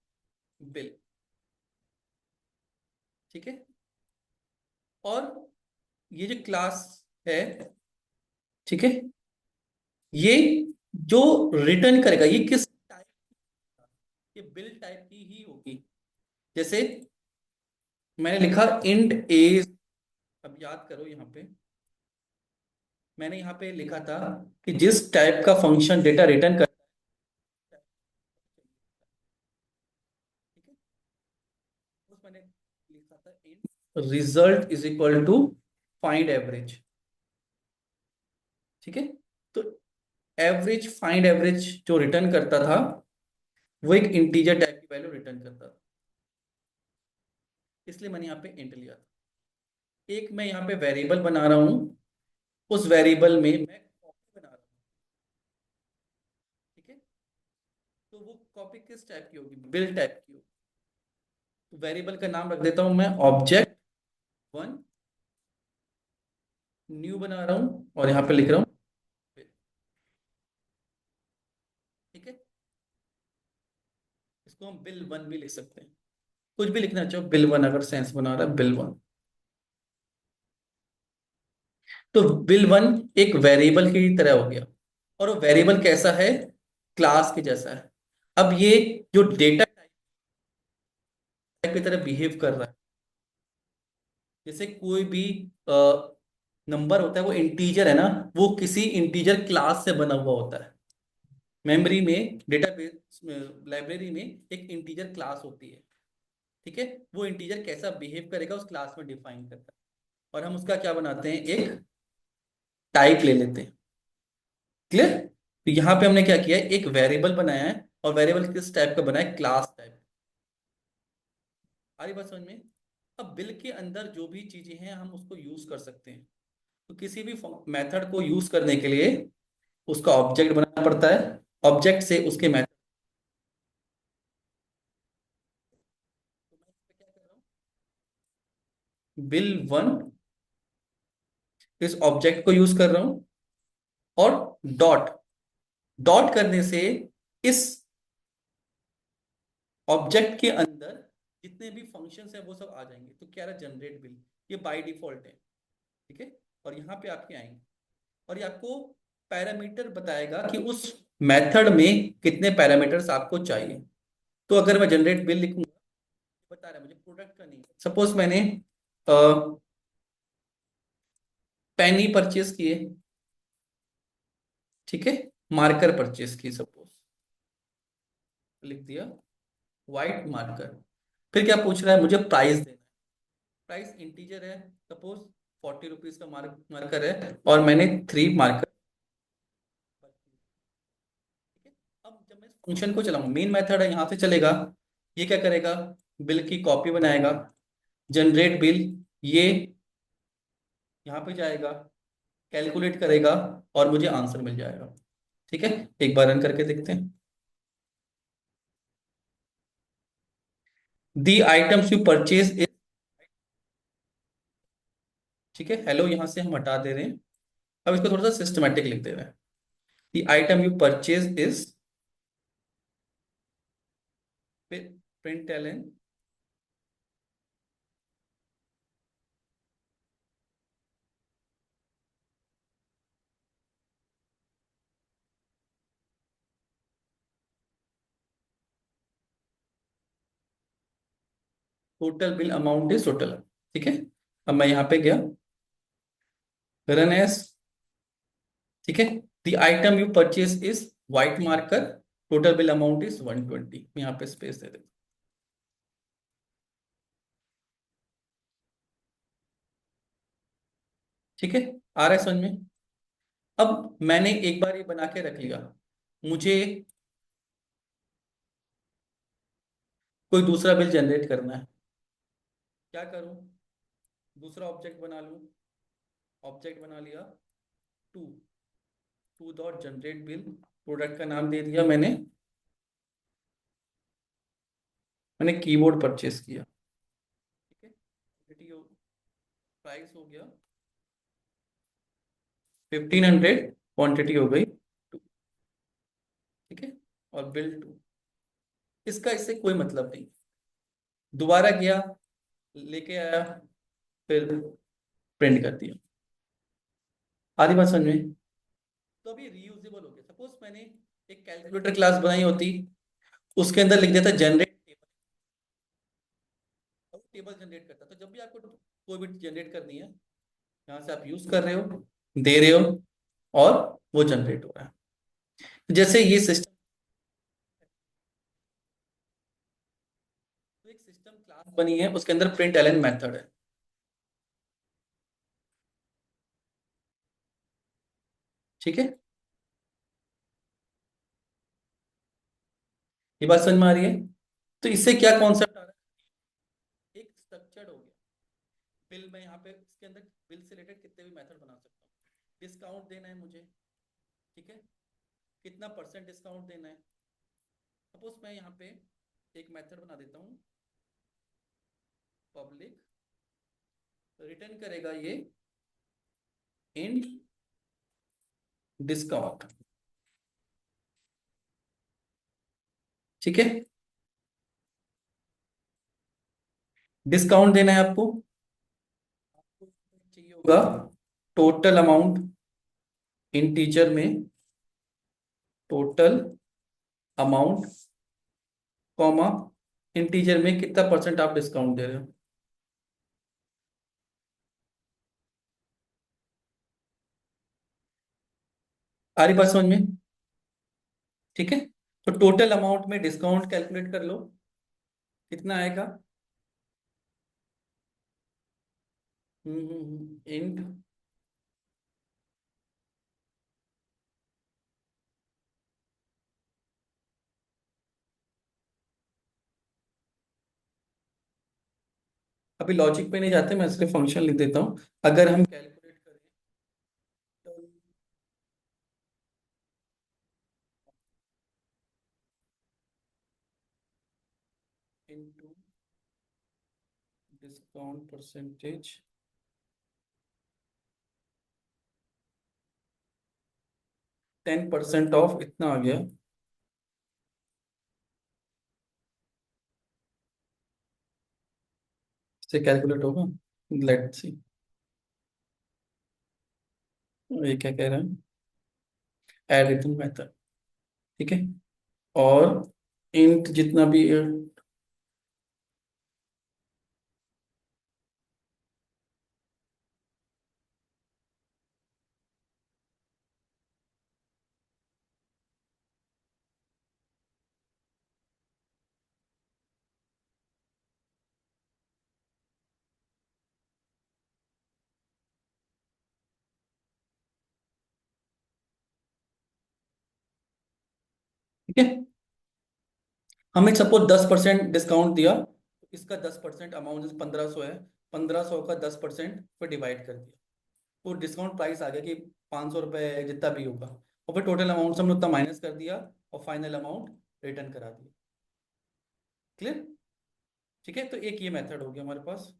बिल। ठीक है, और ये जो क्लास है, ठीक है, ये जो रिटर्न करेगा ये किस टाइप, ये बिल टाइप की ही होगी। जैसे मैंने लिखा इंट एज, अब याद करो यहाँ पे मैंने यहाँ पे लिखा था कि जिस टाइप का फंक्शन डेटा रिटर्न कर, ठीक है, उस मैंने लिखा था int result is equal to find average. ठीक है, तो फाइंड एवरेज जो रिटर्न करता था वो एक इंटीजर टाइप की वैल्यू रिटर्न करता था, इसलिए मैंने यहाँ पे इंट लिया था। एक मैं यहाँ पे वेरिएबल बना रहा हूँ, उस वेरिएबल में मैं कॉपी बना रहा हूँ। ठीक है, तो वो कॉपी किस टाइप की होगी? बिल टाइप की होगी। तो वेरिएबल का नाम रख देता हूँ मैं ऑब्जेक्ट वन, न्यू बना रहा हूँ और यहाँ पे लिख रहा हूँ bill। ठीक है, इसको हम बिल वन भी लिख सकते हैं, कुछ भी लिखना चाहो, बिल वन अगर सेंस बना रहा है, बिल वन। तो बिल वन एक वेरिएबल की तरह हो गया, और वो वेरिएबल कैसा है? क्लास के जैसा है। अब ये जो डेटा टाइप की तरह बिहेव कर रहा है, जैसे कोई भी नंबर होता है वो इंटीजर है ना, वो किसी इंटीजर क्लास से बना हुआ होता है। मेमोरी में, डेटाबेस लाइब्रेरी में एक इंटीजर क्लास होती है। ठीक है, वो इंटीजर कैसा बिहेव करेगा उस क्लास में डिफाइन करता है, और हम उसका क्या बनाते हैं? एक टाइप ले लेते हैं। क्लियर? तो यहाँ पे हमने क्या किया है? एक वेरिएबल बनाया है, और वेरिएबल किस टाइप का बनाया है? Class type. आ रही बात समझ में? अब बिल के अंदर जो भी चीजें हैं हम उसको यूज कर सकते हैं। तो किसी भी मेथड को यूज करने के लिए उसका ऑब्जेक्ट बनाना पड़ता है, ऑब्जेक्ट से उसके मेथड। तो मैं इस पे क्या कर रहा हूँ? बिल वन, इस ऑब्जेक्ट को यूज कर रहा हूँ, और डॉट, डॉट करने से इस ऑब्जेक्ट के अंदर जितने भी फंक्शंस हैं वो सब आ जाएंगे। तो क्या रहा? जनरेट बिल, ये बाय डिफॉल्ट है। ठीक है, और यहाँ पे आपके आएंगे, और ये आपको पैरामीटर बताएगा कि उस मेथड में कितने पैरामीटर्स आपको चाहिए। तो अगर मैं जनरेट बिल लिखूंगा, बता रहा है मुझे प्रोडक्ट का नहीं। सपोज मैंने पेन ही परचेज किए, ठीक है, मार्कर परचेज किए सपोज, लिख दिया व्हाइट मार्कर। फिर क्या पूछ रहा है? मुझे प्राइस देना है। प्राइस इंटीजर है सपोज 40 रुपीज का मार्कर है और मैंने 3 मार्कर। ठीक है। अब जब मैं फंक्शन को चलाऊंगा, मेन मेथड है, यहाँ से चलेगा। ये क्या करेगा, बिल की कॉपी बनाएगा, जनरेट बिल, ये यहाँ पे जाएगा, कैलकुलेट करेगा और मुझे आंसर मिल जाएगा। ठीक है, एक बार रन करके देखते हैं। दी आइटम्स यू परचेज इज, ठीक है, हेलो यहाँ से हम हटा दे रहे हैं। अब इसको थोड़ा सा सिस्टमेटिक लिख दे रहे हैं। The item you purchase is, print Allen, total bill amount is total. ठीक है, अब मैं यहाँ पे गया, रन एस। ठीक है, the item you purchase is white marker, total bill amount is 120। यहाँ पे स्पेस दे दे। ठीक है, आ रहा है समझ में। अब मैंने एक बार ये बना के रख लिया, मुझे कोई दूसरा बिल जनरेट करना है। क्या करूं, दूसरा ऑब्जेक्ट बना लूं। ऑब्जेक्ट बना लिया, two, two dot generate bill, product का नाम दे दिया मैंने। मैंने कीबोर्ड परचेस किया। ठीक है, प्राइस हो गया 1500, क्वांटिटी हो गई 2। ठीक है, और बिल 2। इसका इससे कोई मतलब नहीं। दोबारा गया, लेके आया, फिर प्रिंट कर दिया। आधी बात समझ में। तो अभी रीयूजेबल हो गया। सपोज मैंने एक कैलकुलेटर क्लास बनाई होती, उसके अंदर लिख देता जनरेट टेबल, और टेबल जनरेट करता। तो जब भी आपको कोई भी जनरेट करनी है, यहाँ से आप यूज कर रहे हो, दे रहे हो, और वो जनरेट हो रहा है। जैसे ये सिस्टम, तो एक सिस्टम क्लास बनी है, उसके अंदर प्रिंट एलन मेथड है। ठीक है, ये बात समझ में आ रही है। तो इससे क्या कॉन्सेप्ट आ रहा है, एक स्ट्रक्चर्ड हो गया। बिल में यहाँ पे इसके अंदर बिल से रिलेटेड कितने भी मेथड बना सकता हूँ। डिस्काउंट देना है मुझे, ठीक है, कितना परसेंट डिस्काउंट देना है। सपोज मैं यहाँ पे एक मेथड बना देता हूँ, पब्लिक, रिटर्न करेगा ये इंड डिस्काउंट। ठीक है, डिस्काउंट देना है आपको। आपको चाहिए होगा टोटल अमाउंट, इंटीजर में टोटल अमाउंट, कॉमा, इंटीजर में कितना परसेंट आप डिस्काउंट दे रहे हो। आ रही बात समझ में। ठीक है, तो टोटल अमाउंट में डिस्काउंट कैलकुलेट कर लो, कितना आएगा। इंट, अभी लॉजिक पे नहीं जाते, मैं सिर्फ फंक्शन लिख देता हूँ। अगर हम कैलकुलेट करें तो इनटू डिस्काउंट परसेंटेज, 10% ऑफ इतना आ गया। इससे कैलकुलेट होगा, लेट्स सी। ये क्या कह रहा है, एड रिटर्न मेथड। ठीक है, और इंट जितना भी ठीक है। हमें सपोज 10% डिस्काउंट दिया, तो इसका 10% अमाउंट जैसे 1500 है, 1500 का 10% फिर डिवाइड कर दिया, तो डिस्काउंट प्राइस आ गया कि 500 रुपये जितना भी होगा, और फिर टोटल अमाउंट से हमने उतना माइनस कर दिया और फाइनल अमाउंट रिटर्न करा दिया। क्लियर? ठीक है, तो एक ये मेथड हो गया हमारे पास।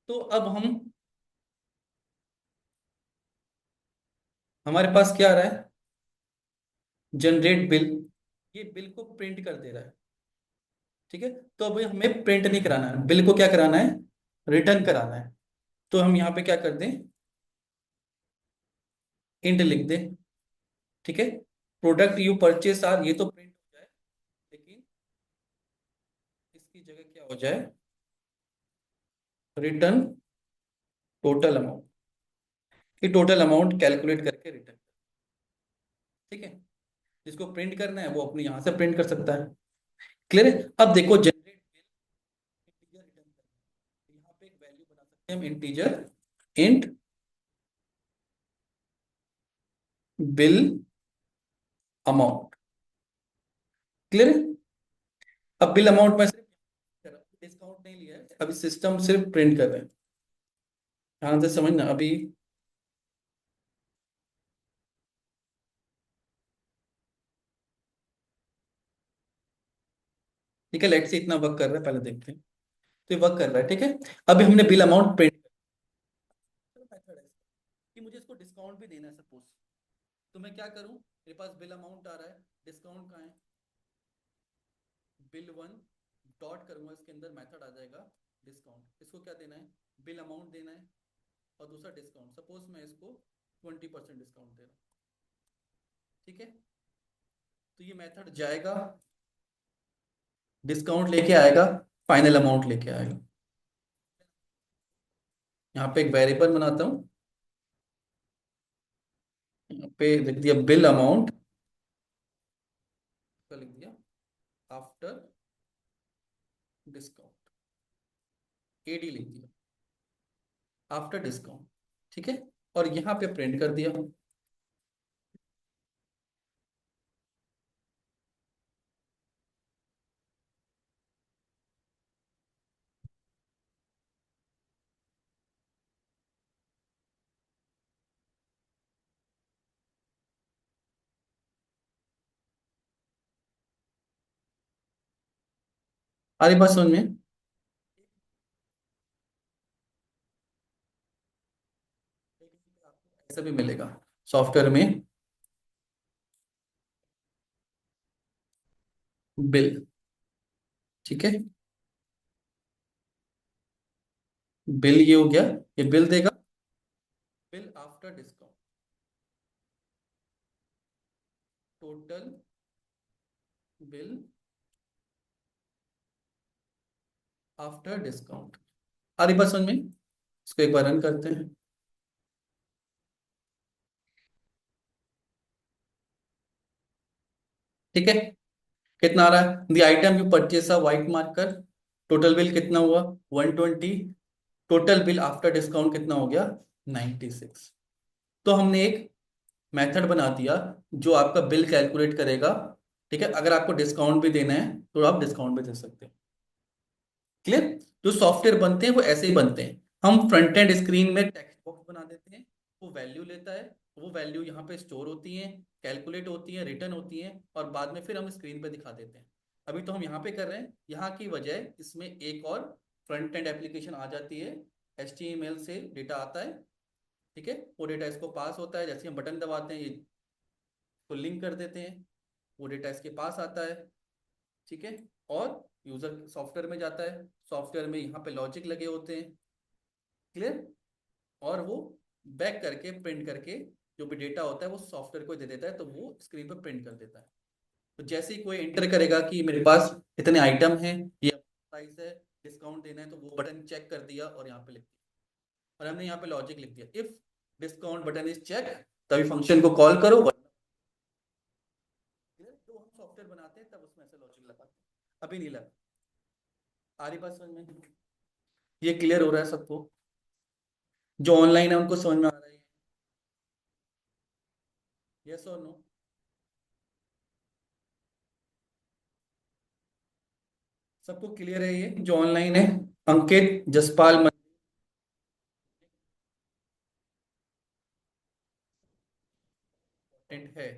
तो अब हम, हमारे पास क्या आ रहा है, जनरेट बिल, ये बिल को प्रिंट कर दे रहा है। ठीक है, तो अब हमें प्रिंट नहीं कराना है, बिल को क्या कराना है, रिटर्न कराना है। तो हम यहाँ पे क्या कर दें, इंट लिख दें। ठीक है, प्रोडक्ट यू परचेस आर, ये तो प्रिंट हो जाए, लेकिन इसकी जगह क्या हो जाए, रिटर्न टोटल अमाउंट, कि टोटल अमाउंट कैलकुलेट करके रिटर्न। ठीक है, जिसको प्रिंट करना है वो अपने यहाँ से प्रिंट कर सकता है। क्लियर है? अब देखो, जनरेट बिल, इंटीजर रिटर्न करना है, तो यहाँ पे एक वैल्यू बना सकते हैं हम, integer int bill amount. Clear है? अब बिल अमाउंट में सिर्फ डिस्काउंट नहीं लिया है, अभी सिस्टम सिर्फ प्रिंट कर रहे हैं। ध्यान से समझना अभी। ठीक है, लेट्स से इतना वर्क कर रहा है, पहले देखते हैं। तो ये वर्क कर रहा है, ठीक है। अभी हमने बिल अमाउंट प्रिंट, मेथड है कि मुझे इसको डिस्काउंट भी देना है सपोज, तो मैं क्या करूं, मेरे पास बिल अमाउंट आ रहा है, डिस्काउंट कहाँ है, बिल वन डॉट करूंगा, इसके अंदर मेथड आ जाएगा डिस्काउंट, इसको क्या देना है, बिल अमाउंट देना है, और दूसरा डिस्काउंट, सपोज मैं इसको 20% डिस्काउंट दे रहा हूँ। ठीक है, तो ये मेथड जाएगा, डिस्काउंट लेके आएगा, फाइनल अमाउंट लेके आएगा। यहाँ पे एक वेरिएबल बनाता हूँ, यहाँ पे लिख दिया बिल अमाउंट, लिख दिया आफ्टर डिस्काउंट, एडी लिख दिया आफ्टर डिस्काउंट। ठीक है, और यहाँ पे प्रिंट कर दिया। अरे बात समझ में, ऐसा भी मिलेगा सॉफ्टवेयर में, बिल। ठीक है, बिल ये हो गया, ये बिल देगा, bill after discount, total bill after discount. अरे बात समझ में, इसको एक बार रन करते हैं। ठीक है, कितना आ रहा है, the item you purchase a white marker, total bill कितना हुआ, 120, टोटल बिल आफ्टर डिस्काउंट कितना हो गया, 96। तो हमने एक मेथड बना दिया जो आपका बिल कैलकुलेट करेगा। ठीक है, अगर आपको डिस्काउंट भी देना है तो आप डिस्काउंट भी दे सकते हैं। क्लियर? जो सॉफ्टवेयर बनते हैं वो ऐसे ही बनते हैं, हम फ्रंट एंड स्क्रीन में टेक्स्ट बॉक्स बना देते हैं, वो वैल्यू लेता है, वो वैल्यू यहाँ पे स्टोर होती है, कैलकुलेट होती है, रिटर्न होती है, और बाद में फिर हम स्क्रीन पे दिखा देते हैं। अभी तो हम यहाँ पे कर रहे हैं, यहाँ की बजाय इसमें एक और फ्रंट एंड एप्लीकेशन आ जाती है, HTML से डेटा आता है। ठीक है, वो डेटा इसको पास होता है, जैसे हम बटन दबाते हैं ये को लिंक कर देते हैं, वो डेटा इसके पास आता है। ठीक है, और यूजर सॉफ्टवेयर में जाता है, सॉफ्टवेयर में यहाँ पे लॉजिक लगे होते हैं। क्लियर? और वो बैक करके प्रिंट करके जो भी डेटा होता है वो सॉफ्टवेयर को दे देता है, तो वो स्क्रीन पर प्रिंट कर देता है। तो जैसे ही कोई एंटर करेगा कि मेरे पास इतने आइटम हैं, ये प्राइस है, डिस्काउंट देना है, तो वो बटन चेक कर दिया और यहाँ पे लिख दिया, और हमने यहाँ पे लॉजिक लिख दिया, if discount button is check, तभी फंक्शन को कॉल करो। तो हम सॉफ्टवेयर बनाते हैं तब उसमें ऐसे लॉजिक लगाते हैं, अभी नहीं लगा। आ रही बात समझ में? ये क्लियर हो रहा है सबको? जो ऑनलाइन है उनको समझ में आ रहा है? यस और नो? सबको क्लियर है ये जो ऑनलाइन है? अंकित, जसपाल, कंटेंट है।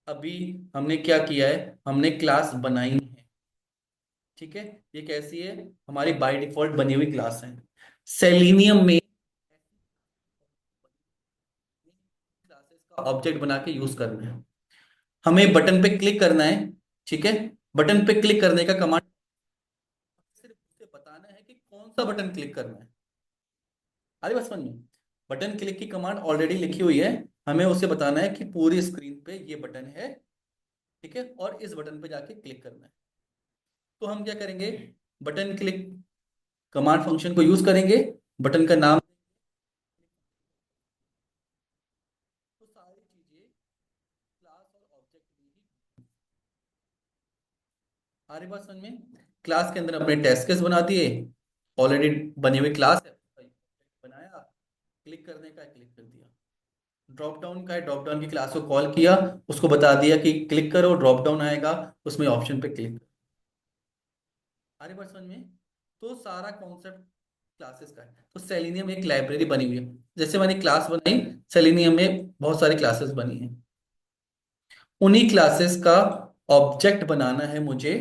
अभी हमने क्या किया है, हमने क्लास बनाई है। ठीक है, ये कैसी है? हमारी बाय डिफॉल्ट बनी हुई क्लास है। सेलिनियम में क्लासेस का ऑब्जेक्ट बना के यूज करना है। हमें बटन पे क्लिक करना है। ठीक है, बटन पे क्लिक करने का कमांड सिर्फ उसे बताना है कि कौन सा बटन क्लिक करना है। अरे बस समझ में, बटन क्लिक की कमांड ऑलरेडी लिखी हुई है। हमें उसे बताना है कि पूरी स्क्रीन पे ये बटन है। ठीक है, और इस बटन पे जाके क्लिक करना है। तो हम क्या करेंगे, बटन क्लिक कमांड फंक्शन को यूज करेंगे, बटन का नाम, तो सारी चीजें क्लास और ऑब्जेक्ट में ही। आ रही बात समझ में? क्लास के अंदर अपने टेस्ट केस बना दिए, ऑलरेडी बनी हुई क्लास है, बनाया, क्लिक करने का क्लिक कर दिया। ड्रॉप डाउन का है, ड्रॉप डाउन की क्लास को कॉल किया, उसको बता दिया कि क्लिक करो, ड्रॉप डाउन आएगा, उसमें ऑप्शन पे क्लिक। आ रही बात समझ में? तो सारा कॉन्सेप्ट क्लासेस का है। तो सेलिनियम एक लाइब्रेरी बनी हुई है। जैसे मैंने क्लास बनाई, सेलिनियम में बहुत सारी क्लासेस बनी है। उन्हीं क्लासेस का ऑब्जेक्ट बनाना है मुझे,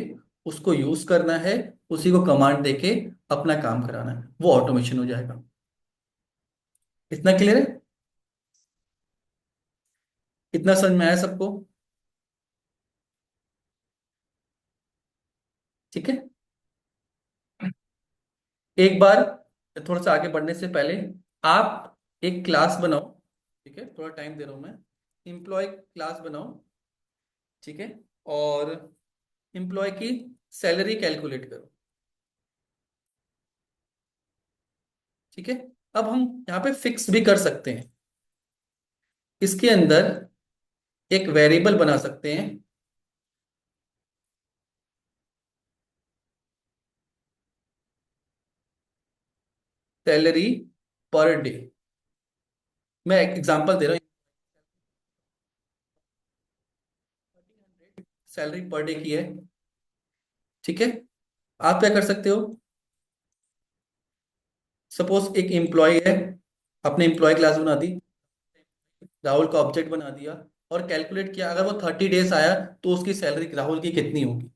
उसको यूज करना है, उसी को कमांड देके अपना काम कराना है, वो ऑटोमेशन हो जाएगा। इतना क्लियर है? इतना समझ में आया सबको? ठीक है, एक बार थोड़ा सा आगे बढ़ने से पहले आप एक क्लास बनाओ। ठीक है, थोड़ा टाइम दे रहा हूं मैं। एम्प्लॉय क्लास बनाओ। ठीक है, और एम्प्लॉय की सैलरी कैलकुलेट करो। ठीक है, अब हम यहाँ पे फिक्स भी कर सकते हैं। इसके अंदर एक वेरिएबल बना सकते हैं, सैलरी पर डे। मैं एक एग्जांपल दे रहा हूँ। सैलरी पर डे की है। ठीक है, आप क्या कर सकते हो, सपोज एक एम्प्लॉय है, अपने एम्प्लॉय क्लास बना दी, राहुल का ऑब्जेक्ट बना दिया, और कैलकुलेट किया अगर वो 30 डेज आया तो उसकी सैलरी राहुल की कितनी होगी।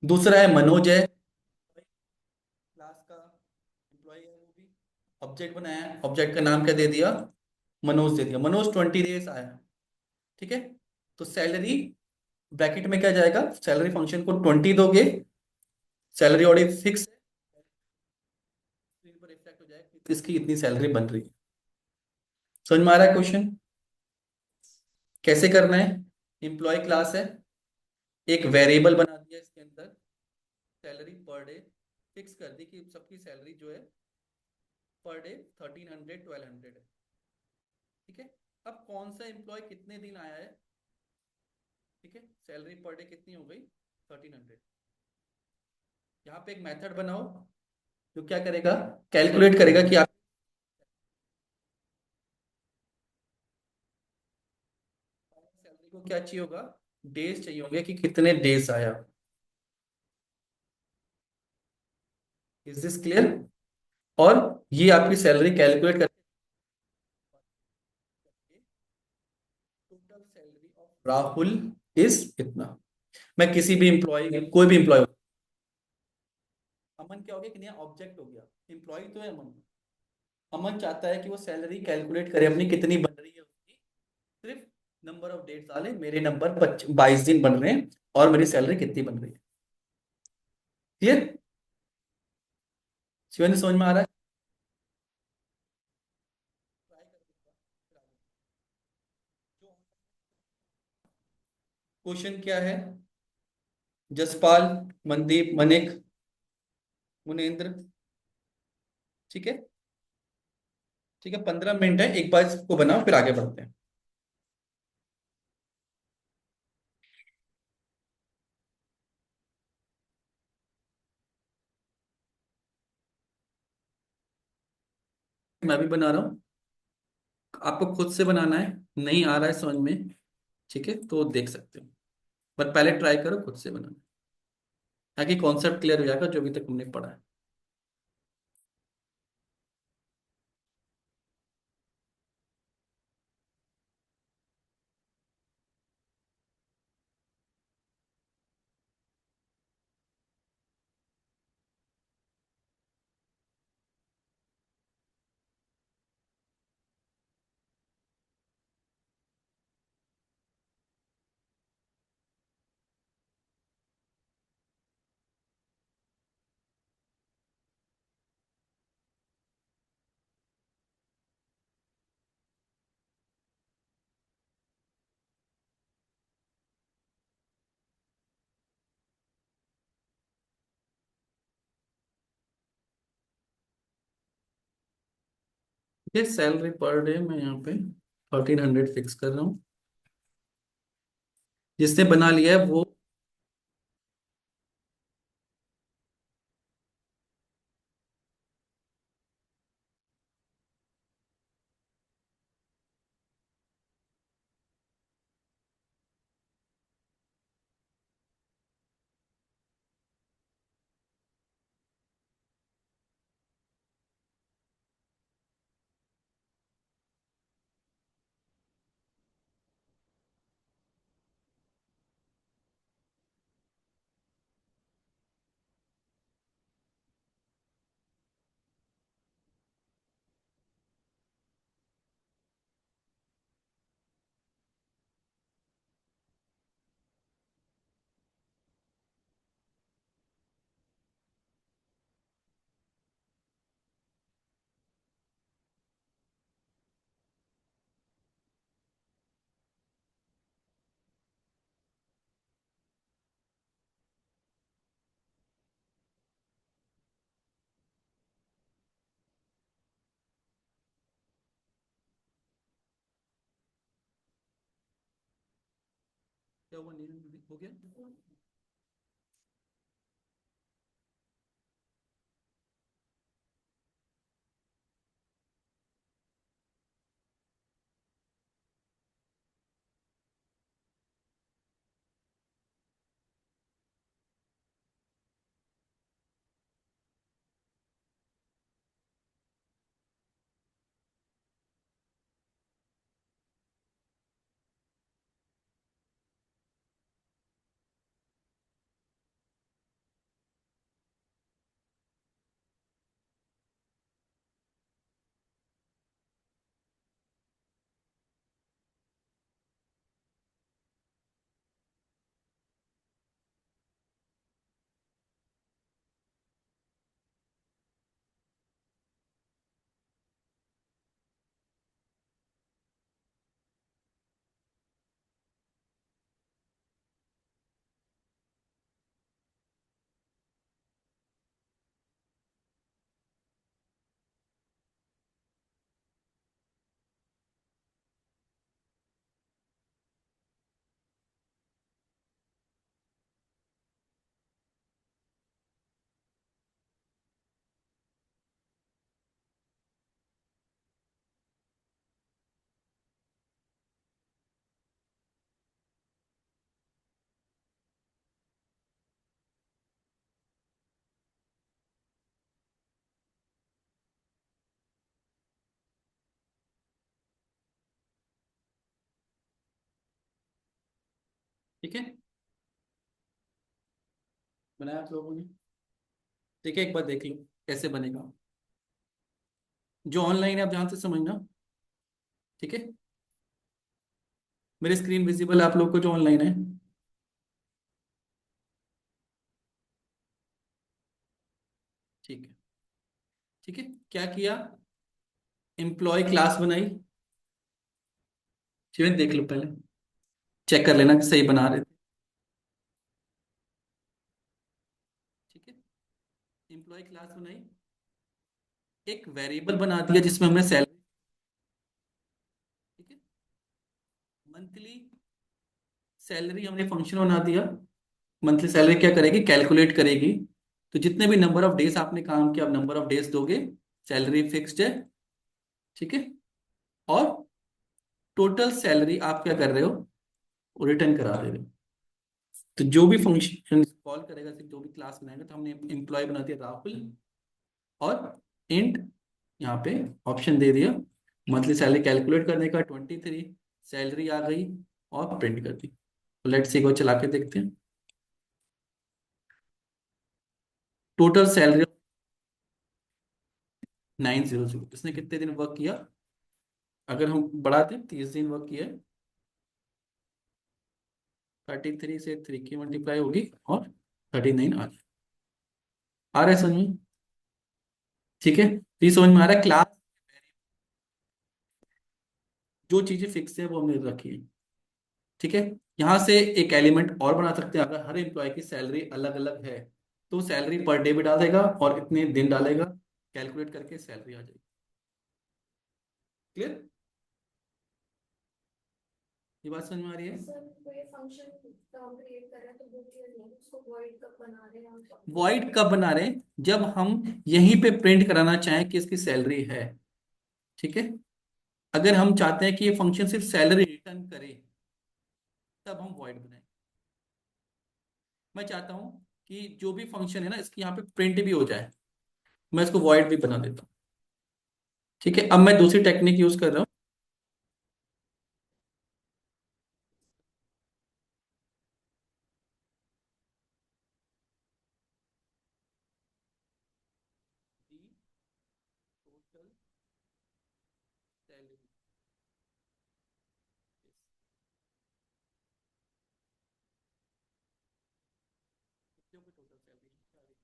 दूसरा है मनोज है, क्लास का एम्प्लॉय है, वो भी ऑब्जेक्ट बनाया, ऑब्जेक्ट का नाम क्या दे दिया, मनोज दे दिया, मनोज 20 डेज आया। ठीक है, तो सैलरी ब्रैकेट में क्या जाएगा, सैलरी फंक्शन को 20 दोगे, सैलरी ऑलरेडी फिक्स है, स्क्रीन पर रिफ्लेक्ट हो जाएगा कि इसकी इतनी सैलरी बन रही है। समझ में आ रहा है क्वेश्चन? कैसे करना है? एम्प्लॉय क्लास है, एक वेरिएबल बना दिया इसके अंदर, सैलरी पर डे फिक्स कर दी कि सबकी सैलरी जो है पर डे 1300 1200 है। ठीक है, अब कौन सा एम्प्लॉय कितने दिन आया है। ठीक है, सैलरी पर डे कितनी हो गई, 1300। यहाँ पे एक मेथड बनाओ जो क्या करेगा, कैलकुलेट करेगा कि आप सैलरी को क्या चाहिए होगा, डेज चाहिए होंगे कि कितने डेज आया। Is this clear? और ये आपकी सैलरी कैलकुलेट करके total salary of Rahul is इतना। मैं किसी भी एम्प्लॉय, कोई भी एम्प्लॉय, अमन क्या हो गया कि नया ऑब्जेक्ट हो गया, एम्प्लॉय तो है अमन। अमन चाहता है कि वो सैलरी कैलकुलेट करे अपनी कितनी बन रही है उसकी, सिर्फ नंबर ऑफ डेट्स डाले, मेरे नंबर 22 दिन बन रहे हैं और मेरी सैलरी कितनी बन रही है। क्लियर? शिवेंद्र समझ में आ रहा है? क्वेश्चन क्या है, जसपाल, मनदीप, मनिक, मुनेन्द्र। ठीक है, ठीक है, 15 मिनट है, एक बार इसको बनाओ फिर आगे बढ़ते हैं। मैं भी बना रहा हूँ। आपको खुद से बनाना है, नहीं आ रहा है समझ में, ठीक है, तो देख सकते हो, पर पहले ट्राई करो खुद से बनाना, ताकि कॉन्सेप्ट क्लियर हो जाएगा जो अभी तक हमने पढ़ा है। ये सैलरी पर डे मैं यहाँ पे 1300 फिक्स कर रहा हूँ। जिसने बना लिया है वो, क्या हुआ, नहीं हो गया। ठीक है, बनाया आप लोगों ने, ठीक है, एक बार देख लो कैसे बनेगा। जो ऑनलाइन है आप ध्यान से समझना, ठीक है। मेरी स्क्रीन विजिबल है आप लोग को जो ऑनलाइन है? ठीक है, ठीक है, क्या किया, एम्प्लॉय क्लास बनाई, शिवेंद्र देख लो पहले, चेक कर लेना कि सही बना रहे थे, ठीक है। एम्प्लॉय क्लास बनाई, एक वेरिएबल बना दिया जिसमें हमने सैलरी, ठीक है, मंथली सैलरी हमने फंक्शन बना दिया। मंथली सैलरी क्या करेगी, कैलकुलेट करेगी, तो जितने भी नंबर ऑफ डेज आपने काम किया, आप नंबर ऑफ डेज दोगे, सैलरी फिक्स्ड है, ठीक है। और टोटल सैलरी आप क्या कर रहे हो, रिटर्न करा दे रहे हो। तो जो भी फंक्शन कॉल करेगा, सिर्फ जो भी क्लास बनाएगा, तो हमने एम्प्लॉय बना दिया राहुल, और इंट यहाँ पे ऑप्शन दे दिया मंथली सैलरी कैलकुलेट करने का 23, सैलरी आ गई और प्रिंट कर दी। तो लेट्स सी को चला के देखते हैं। टोटल सैलरी 900, इसने कितने दिन वर्क किया, अगर हम बढ़ाते हैं 30 दिन वर्क किया, 33 से 3 की मल्टीप्लाई होगी और 39 आ रहा है समझ में। ठीक है, तो ये समझ में आ रहा है। क्लास जो चीजें फिक्स है वो हमने रखी है। ठीक है, यहाँ से एक एलिमेंट और बना सकते हैं, अगर हर एम्प्लॉय की सैलरी अलग अलग है तो सैलरी पर डे भी डाल देगा और इतने दिन डालेगा, कैलकुलेट करके सैलरी आ जाएगी। क्लियर, ये बात समझ में आ रही है। सर कोई फंक्शन क्रिएट कर रहे हैं तो वो क्लियर नहीं है, उसको वॉइड कब बना रहे हैं हम? वॉइड कब बना रहे हैं, जब हम यहीं पे प्रिंट कराना चाहें कि इसकी सैलरी है। ठीक है, अगर हम चाहते हैं कि ये फंक्शन सिर्फ सैलरी रिटर्न करे, तब हम वॉइड बनाए। मैं चाहता हूं कि जो भी फंक्शन है ना, इसकी यहाँ पे प्रिंट भी हो जाए, मैं इसको वॉइड भी बना देता हूँ। ठीक है, अब मैं दूसरी टेक्निक यूज कर रहा हूँ। Total salary, total salary.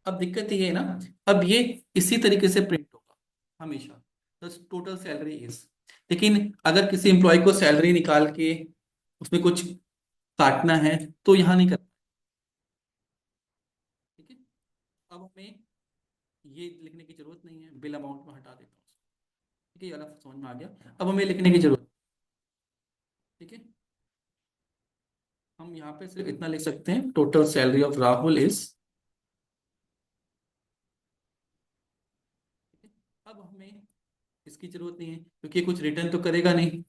अब दिक्कत ये है ना, अब ये इसी तरीके से प्रिंट होगा हमेशा, तो टोटल सैलरी इज। लेकिन अगर किसी एम्प्लॉय को सैलरी निकाल के उसमें कुछ काटना है तो यहाँ नहीं करना। ठीक है, अब हमें ये लिखने की जरूरत नहीं है, बिल अमाउंट में हटा देता हूँ। ठीक है, ये वाला समझ में आ गया, अब हमें लिखने की जरूरत। ठीक है, हम यहाँ पे सिर्फ इतना लिख सकते हैं, total salary of Rahul is. अब हमें इसकी जरूरत नहीं है क्योंकि कुछ रिटर्न तो करेगा नहीं।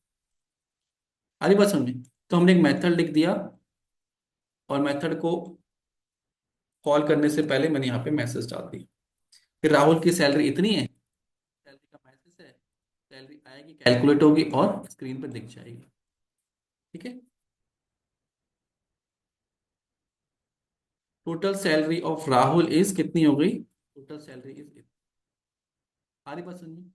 आरी बात समझ में, तो हमने एक मेथड लिख दिया और मेथड को कॉल करने से पहले मैंने यहाँ पे मैसेज डाल दिया कि राहुल की सैलरी इतनी है, सैलरी का मैसेज है, सैलरी आएगी, कैलकुलेट होगी और स्क्रीन पर दिख जाएगी। ठीक है, total salary of Rahul is कितनी हो गई, टोटल सैलरी इज। आरी बात समझ में,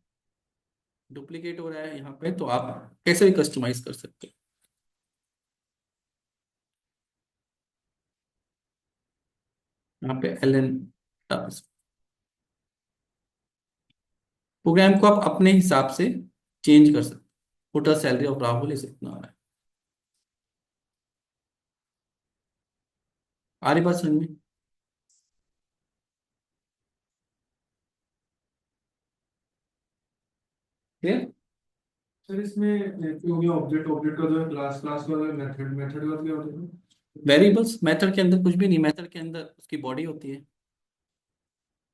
डुप्लीकेट हो रहा है यहाँ पे, तो आप कैसे भी कस्टमाइज कर सकते हैं। यहाँ पे एल एन प्रोग्राम को आप अपने हिसाब से चेंज कर सकते हैं। Total salary of Rahul is इतना आ रहा है। आ रही बात समझ में। क्लियर, सर इसमें हो गया ऑब्जेक्ट, ऑब्जेक्ट का जो है क्लास, क्लास का जो है मेथड, मेथड का क्या होता है? वेरिएबल्स, मेथड के अंदर कुछ भी नहीं, मेथड के अंदर उसकी बॉडी होती है।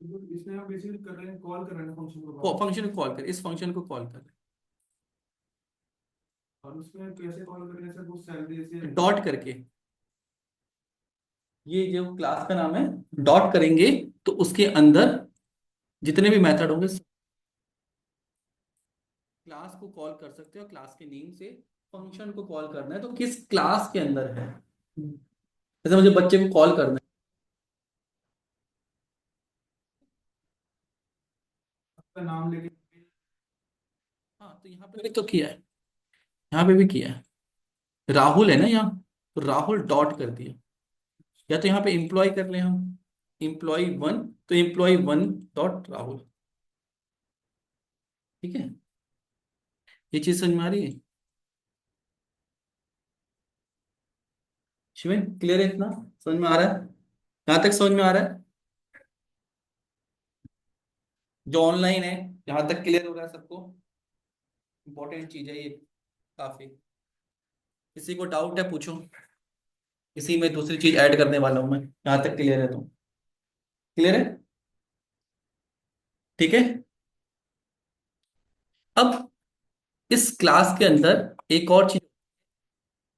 तो इसमें हम बेसिकली कर रहे हैं, कॉल कर रहे हैं फंक्शन को, फंक्शन को कॉल कर, इस फंक्शन को कॉल कर, और उसमें कैसे कॉल कर रहे हैं सर, वो सैलरी से डॉट करके, ये जो क्लास का नाम है, डॉट करेंगे तो उसके अंदर जितने भी मेथड होंगे क्लास को कॉल कर सकते हो। क्लास के नेम से फंक्शन को कॉल करना है तो किस क्लास के अंदर है, जैसे मुझे बच्चे को कॉल करना है। आपका नाम लेके। हाँ, तो यहाँ पे भी तो किया है, यहाँ पे भी किया है, राहुल है ना यहाँ, तो राहुल डॉट कर दिया। या तो यहाँ पे एम्प्लॉय कर ले हम, एम्प्लॉय 1, तो एम्प्लॉय 1 डॉट राहुल। ठीक है, ये चीज समझ में आ रही है शिवन, क्लियर है इतना, समझ में आ रहा है, यहाँ तक समझ में आ रहा है। जो ऑनलाइन है, यहाँ तक क्लियर हो रहा है सबको, इंपॉर्टेंट चीज है ये काफी। किसी को डाउट है पूछो, इसी में दूसरी चीज ऐड करने वाला हूं मैं, यहाँ तक क्लियर है तो। क्लियर है, ठीक है। अब इस क्लास के अंदर एक और चीज,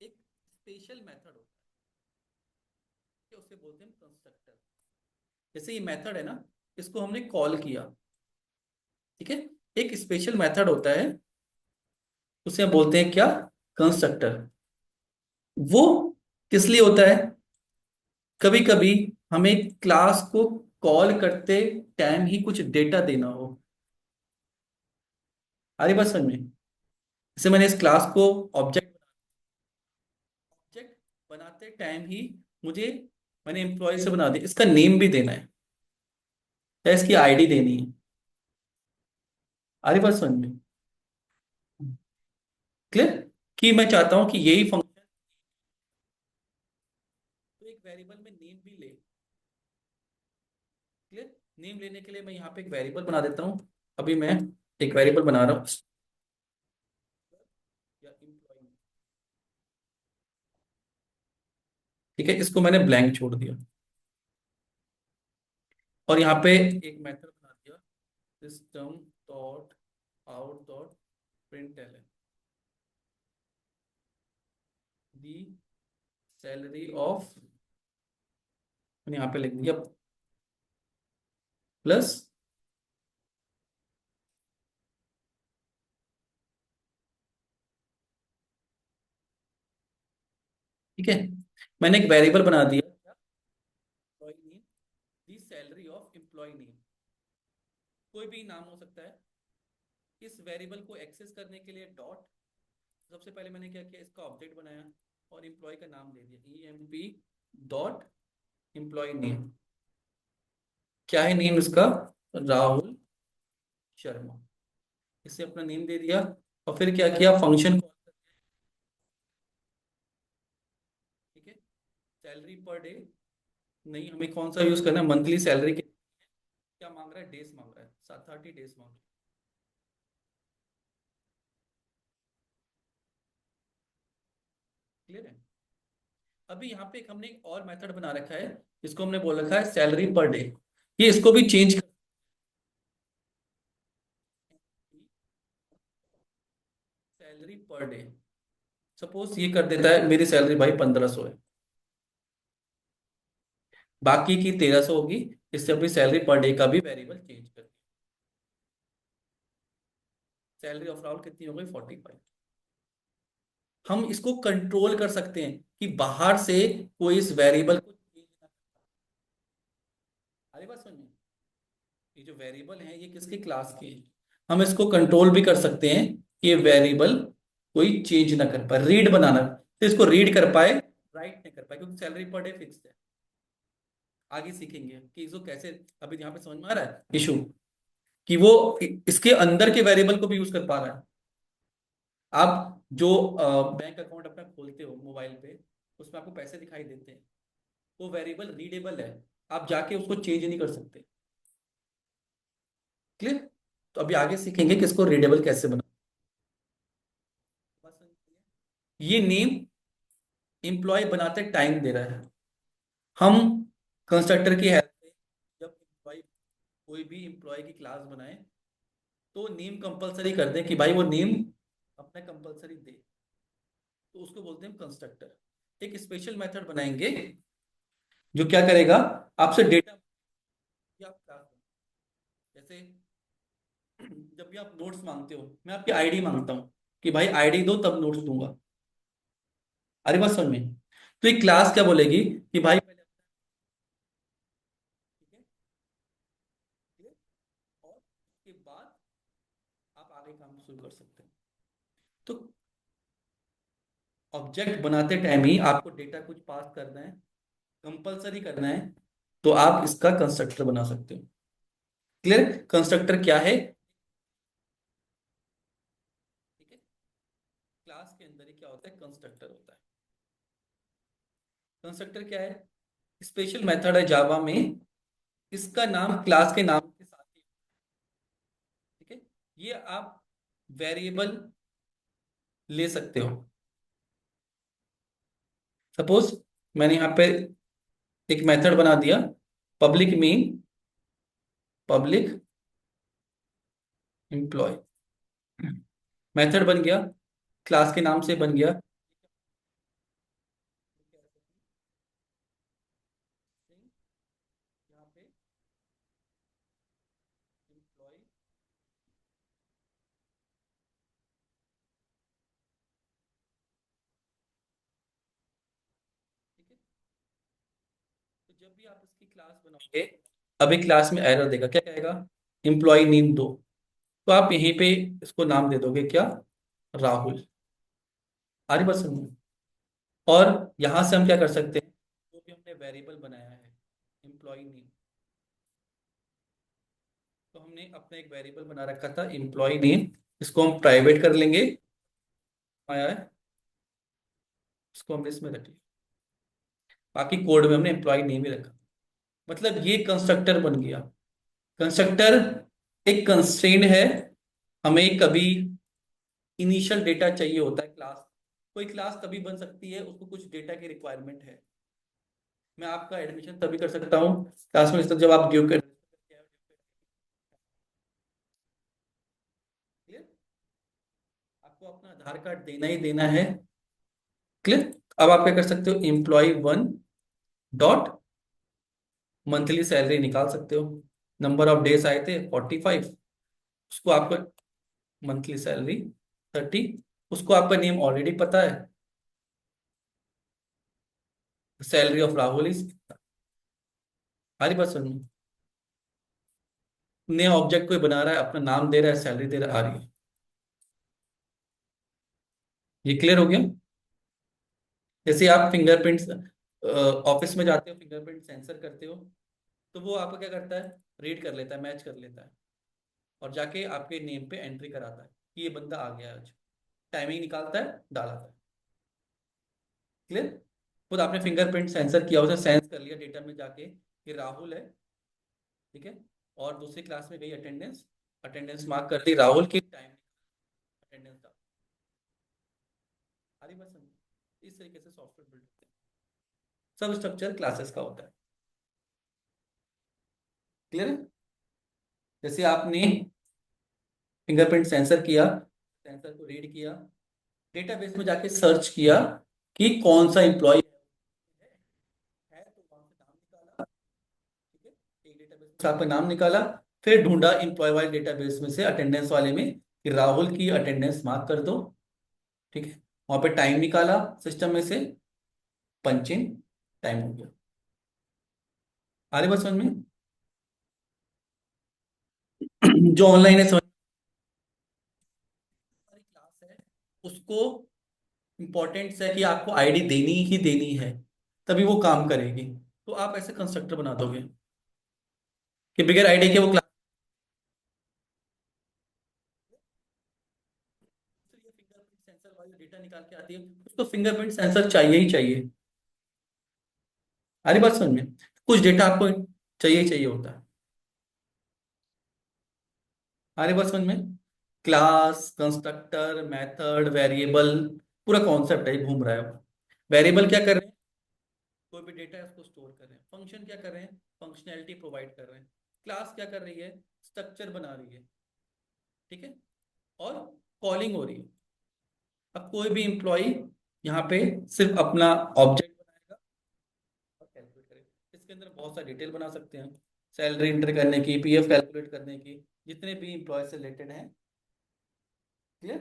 एक स्पेशल मेथड होता है, उसे बोलते हैं कंस्ट्रक्टर। जैसे ये मेथड है ना, इसको हमने कॉल किया, ठीक है, एक स्पेशल मेथड होता है, उसे हम बोलते हैं क्या, कंस्ट्रक्टर। वो किस लिए होता है, कभी कभी हमें क्लास को कॉल करते टाइम ही कुछ डेटा देना हो। आ रही बात समझ में? जैसे मैंने इस क्लास को ऑब्जेक्ट बनाते टाइम ही मुझे, मैंने एम्प्लॉय से बना दिया, इसका नेम भी देना है या इसकी आईडी देनी है। आ रही बात समझ में? क्लियर? कि मैं चाहता हूं कि यही फंक्शन तो एक वेरिएबल में नेम भी ले। क्लियर? नेम लेने के लिए मैं यहाँ पे एक वेरिएबल बना देता हूँ। अभी मैं एक वेरिएबल बना रहा हूँ या एम्प्लॉय, ठीक है, इसको मैंने ब्लैंक छोड़ दिया और यहाँ पे एक मेथड बना दिया, system dot out dot println the salary of, मैंने यहाँ पे लिख दिया प्लस, ठीक है, मैंने एक वेरिएबल बना दिया employ name the salary of employ name, कोई भी नाम हो सकता है। इस वेरिएबल को एक्सेस करने के लिए डॉट, सबसे पहले मैंने क्या किया, इसका ऑब्जेक्ट बनाया और एम्प्लॉय का नाम दे दिया, E M P dot employ name. क्या है नेम इसका, राहुल शर्मा, इसे अपना नेम दे दिया। और फिर क्या किया, फंक्शन कॉल करके, ठीक है, सैलरी पर डे, नहीं हमें कौन सा यूज करना है, मंथली सैलरी के क्या मांग रहा है, डेज मांग रहा है, 30 डेज मांग रहा है। क्लियर है? अभी यहाँ पे एक हमने एक और मेथड बना रखा है, इसको हमने बोल रखा है सैलरी पर डे। ये इसको भी चेंज कर, सैलरी पर डे, सपोज ये कर देता है मेरी सैलरी भाई 1500 है, बाकी की 1300 होगी, इससे अपनी सैलरी पर डे का भी वेरिएबल चेंज कर दिया। सैलरी ऑफ राहुल कितनी हो गई, 45। हम इसको कंट्रोल कर सकते हैं कि बाहर से कोई इस वेरिएबल को चेंज ना कर। अरे बात सुनिए, ये जो वेरिएबल है ये किसकी क्लास की है, हम इसको कंट्रोल भी कर सकते हैं कि ये वेरिएबल कोई चेंज ना कर पाए, रीड बनाना, तो इसको रीड कर पाए, राइट नहीं कर पाए, क्योंकि सैलरी पर डे फिक्स है। आगे सीखेंगे कि इसको कैसे, अभी यहाँ पे समझ में आ रहा है इशू, कि वो इसके अंदर के वेरिएबल को भी यूज कर पा रहा है। आप जो बैंक अकाउंट अपना खोलते हो मोबाइल पे, उसमें आपको पैसे दिखाई देते हैं, वो वेरिएबल रीडेबल है, आप जाके उसको चेंज नहीं कर सकते। क्लियर? तो अभी आगे सीखेंगे कि इसको रीडेबल कैसे बना। ये नेम एम्प्लॉय बनाते टाइम दे रहा है, हम कंस्ट्रक्टर की हेल्प से जब एम्प्लॉय, कोई भी एम्प्लॉय की क्लास बनाए तो नेम कंपलसरी कर दें कि भाई वो नेम अपना कंपलसरी दे, तो उसको बोलते हैं कंस्ट्रक्टर। एक स्पेशल मेथड बनाएंगे जो क्या करेगा, आपसे डेटा या आप क्लास, जैसे जब भी आप नोट्स मांगते हो, मैं आपकी आईडी मांगता हूँ कि भाई आईडी दो तब नोट्स दूंगा। अरे बात समझ में? तो एक क्लास क्या बोलेगी कि भाई पहले, ठीक है, ठीक है? और उसके बाद आप आगे काम शुरू कर सकते हैं। तो ऑब्जेक्ट बनाते टाइम ही आपको डेटा कुछ पास करना है, कंपलसरी करना है, तो आप इसका कंस्ट्रक्टर बना सकते हो। क्लियर? कंस्ट्रक्टर क्या है, ठीक है, क्लास के अंदर ही क्या होता है, कंस्ट्रक्टर होता है। कंस्ट्रक्टर क्या है, स्पेशल मेथड है जावा में, इसका नाम क्लास के नाम के साथ ही, ठीक है, ये आप वेरिएबल ले सकते हो। सपोज मैंने यहाँ पे एक मेथड बना दिया, public mean public employ, method बन गया, क्लास के नाम से बन गया। यहाँ पे employee, ठीक है। तो जब भी आप इसकी क्लास बनाओगे, अभी क्लास में एरर देगा, क्या कहेगा, एम्प्लॉय नेम दो, तो आप यहीं पे इसको नाम दे दोगे क्या, राहुल। आ रही बात समझ में? और यहां से हम क्या कर सकते हैं, जो भी हमने वेरिएबल बनाया है एम्प्लॉय नेम, तो हमने अपना एक वेरिएबल बना रखा था एम्प्लॉय नेम, इसको हम प्राइवेट कर लेंगे, आया है, इसको हमने इसमें रख लिया, बाकी कोड में हमने एम्प्लॉय नेम ही रखा। मतलब ये कंस्ट्रक्टर बन गया। कंस्ट्रक्टर एक कंस्ट्रेंट है, हमें कभी इनिशियल डेटा चाहिए होता है क्लास, कोई क्लास तभी बन सकती है उसको कुछ डेटा की रिक्वायरमेंट है। मैं आपका एडमिशन तभी कर सकता हूँ क्लास में जब आप ड्यू कर, क्लियर, आपको अपना आधार कार्ड देना ही देना है, क्लियर। अब आप क्या कर सकते हो, employ one dot monthly salary निकाल सकते हो, नंबर ऑफ डेज आए थे 45, उसको आपको मंथली सैलरी 30, उसको आपका नेम ऑलरेडी पता है, सैलरी ऑफ राहुल इज, हमारी बात समझ में? नया ऑब्जेक्ट कोई बना रहा है, अपना नाम दे रहा है, सैलरी दे रहा है, आ रही है। ये क्लियर हो गया। जैसे आप फिंगरप्रिंट्स ऑफिस में जाते हो, फिंगरप्रिंट सेंसर करते हो, तो वो आपका क्या करता है, रीड कर लेता है, मैच कर लेता है, और जाके आपके नेम पे एंट्री कराता है कि ये बंदा आ गया आज, टाइमिंग निकालता है, डालता है, क्लियर। खुद आपने फिंगरप्रिंट सेंसर किया, उसे सेंस कर लिया डेटा में जाके कि राहुल है, ठीक है, और दूसरी क्लास में गई अटेंडेंस, अटेंडेंस मार्क कर दी, राहुल की टाइम अटेंडेंस डाल, सारी बात समझ, इस तरीके से सॉफ्टवेयर बिल्ड होते हैं, सब स्ट्रक्चर क्लासेस का होता है, क्लियर है। जैसे आपने फिंगरप्रिंट सेंसर किया, सेंसर को रीड किया, डेटाबेस में जाके सर्च किया कि कौन सा एम्प्लॉय है, तो वहां से नाम निकाला, ठीक है, एक डेटाबेस से आपका नाम निकाला, फिर ढूंढा एम्प्लॉय वाले डेटाबेस में से अटेंडेंस वाले में कि राहुल की अटेंडेंस मार्क कर दो, ठीक है, वहां पे टाइम निकाला सिस्टम में से, पंच इन, टाइम हो गया। आ रही बात समझ में? जो ऑनलाइन है समझ, हमारी क्लास है, उसको इंपॉर्टेंट है कि आपको आईडी देनी ही देनी है, तभी वो काम करेगी। तो आप ऐसे कंस्ट्रक्टर बना दोगे कि बगैर आईडी के वो क्लास, फिंगरप्रिंट सेंसर वाली डेटा निकाल के आती है, उसको फिंगरप्रिंट सेंसर चाहिए ही चाहिए। हमारी बात समझ में, कुछ डेटा आपको चाहिए ही चाहिए होता है। हमारी बात समझ में, क्लास, कंस्ट्रक्टर, मेथड, वेरिएबल, पूरा कॉन्सेप्ट है, ये घूम रहा है। वेरिएबल क्या कर रहे हैं, कोई भी डेटा है उसको स्टोर कर रहे हैं, फंक्शन क्या कर रहे हैं, फंक्शनैलिटी प्रोवाइड कर रहे हैं, क्लास क्या कर रही है, स्ट्रक्चर बना रही है, ठीक है, और कॉलिंग हो रही है। अब कोई भी इंप्लॉय यहाँ पे सिर्फ अपना ऑब्जेक्ट बनाएगा और कैलकुलेट करेगा, इसके अंदर बहुत सारी डिटेल बना सकते हैं, सैलरी एंटर करने की, पीएफ कैलकुलेट करने की, जितने भी इंप्लॉय से रिलेटेड हैं, क्लियर,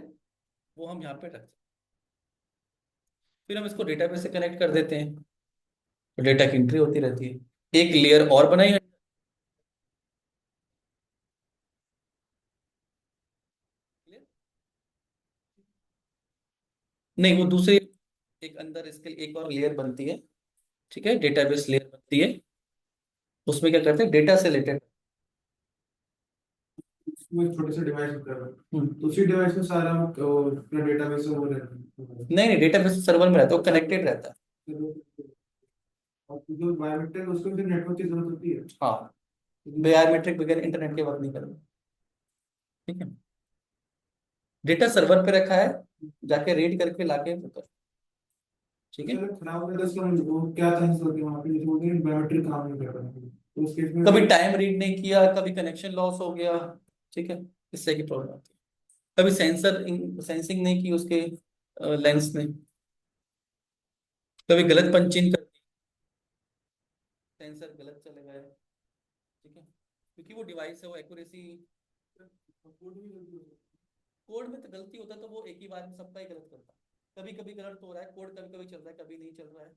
वो हम यहाँ पे रख सकते हैं। फिर हम इसको डेटाबेस से कनेक्ट कर देते हैं, तो डेटा की एंट्री होती रहती है। एक लेयर और बनाई है, clear? नहीं, वो दूसरी एक अंदर इसके लिए एक और लेयर बनती है, ठीक है, डेटाबेस लेयर बनती है, उसमें क्या करते हैं, डेटा से रिलेटेड। उसमें एक छोटे से डिवाइस होता है, तो उसी डिवाइस में सारा अपना डेटाबेस वो रहता है। नहीं नहीं, डेटाबेस सर्वर में रहता है, वो कनेक्टेड रहता है। और जो बायोमेट्रिक उसको फिर नेटवर्क की जरूरत होती है। हाँ, बायोमेट्रिक बगैर इंटरनेट के वर्क नहीं करेगा, ठीक है, डेटा सर्वर पे रखा है, जाके रीड करके लाके वो कर, ठीक है। चलो खराब हो गया तो उसका वो क्या चांसेस होते हैं वहाँ पे, जैसे बोलते हैं बायोमेट्रिक काम नहीं कर रहा है, तो उस केस में कभी टाइम रीड नहीं किया, कभी कनेक्शन लॉस हो गया, ठीक है, इस तरह की प्रॉब्लम आती है। कभी सेंसिंग नहीं की उसके लेंस ने, कभी गलत पंचिंग कर दी, सेंसर गलत चले गए, ठीक है, क्योंकि वो डिवाइस है, वो एक्यूरेसी, कोड में तो गलती होता तो वो एक ही बार में सबका ही गलत करता, कभी कभी गलत हो रहा है कोड, कभी कभी चल रहा है, कभी नहीं चल रहा है,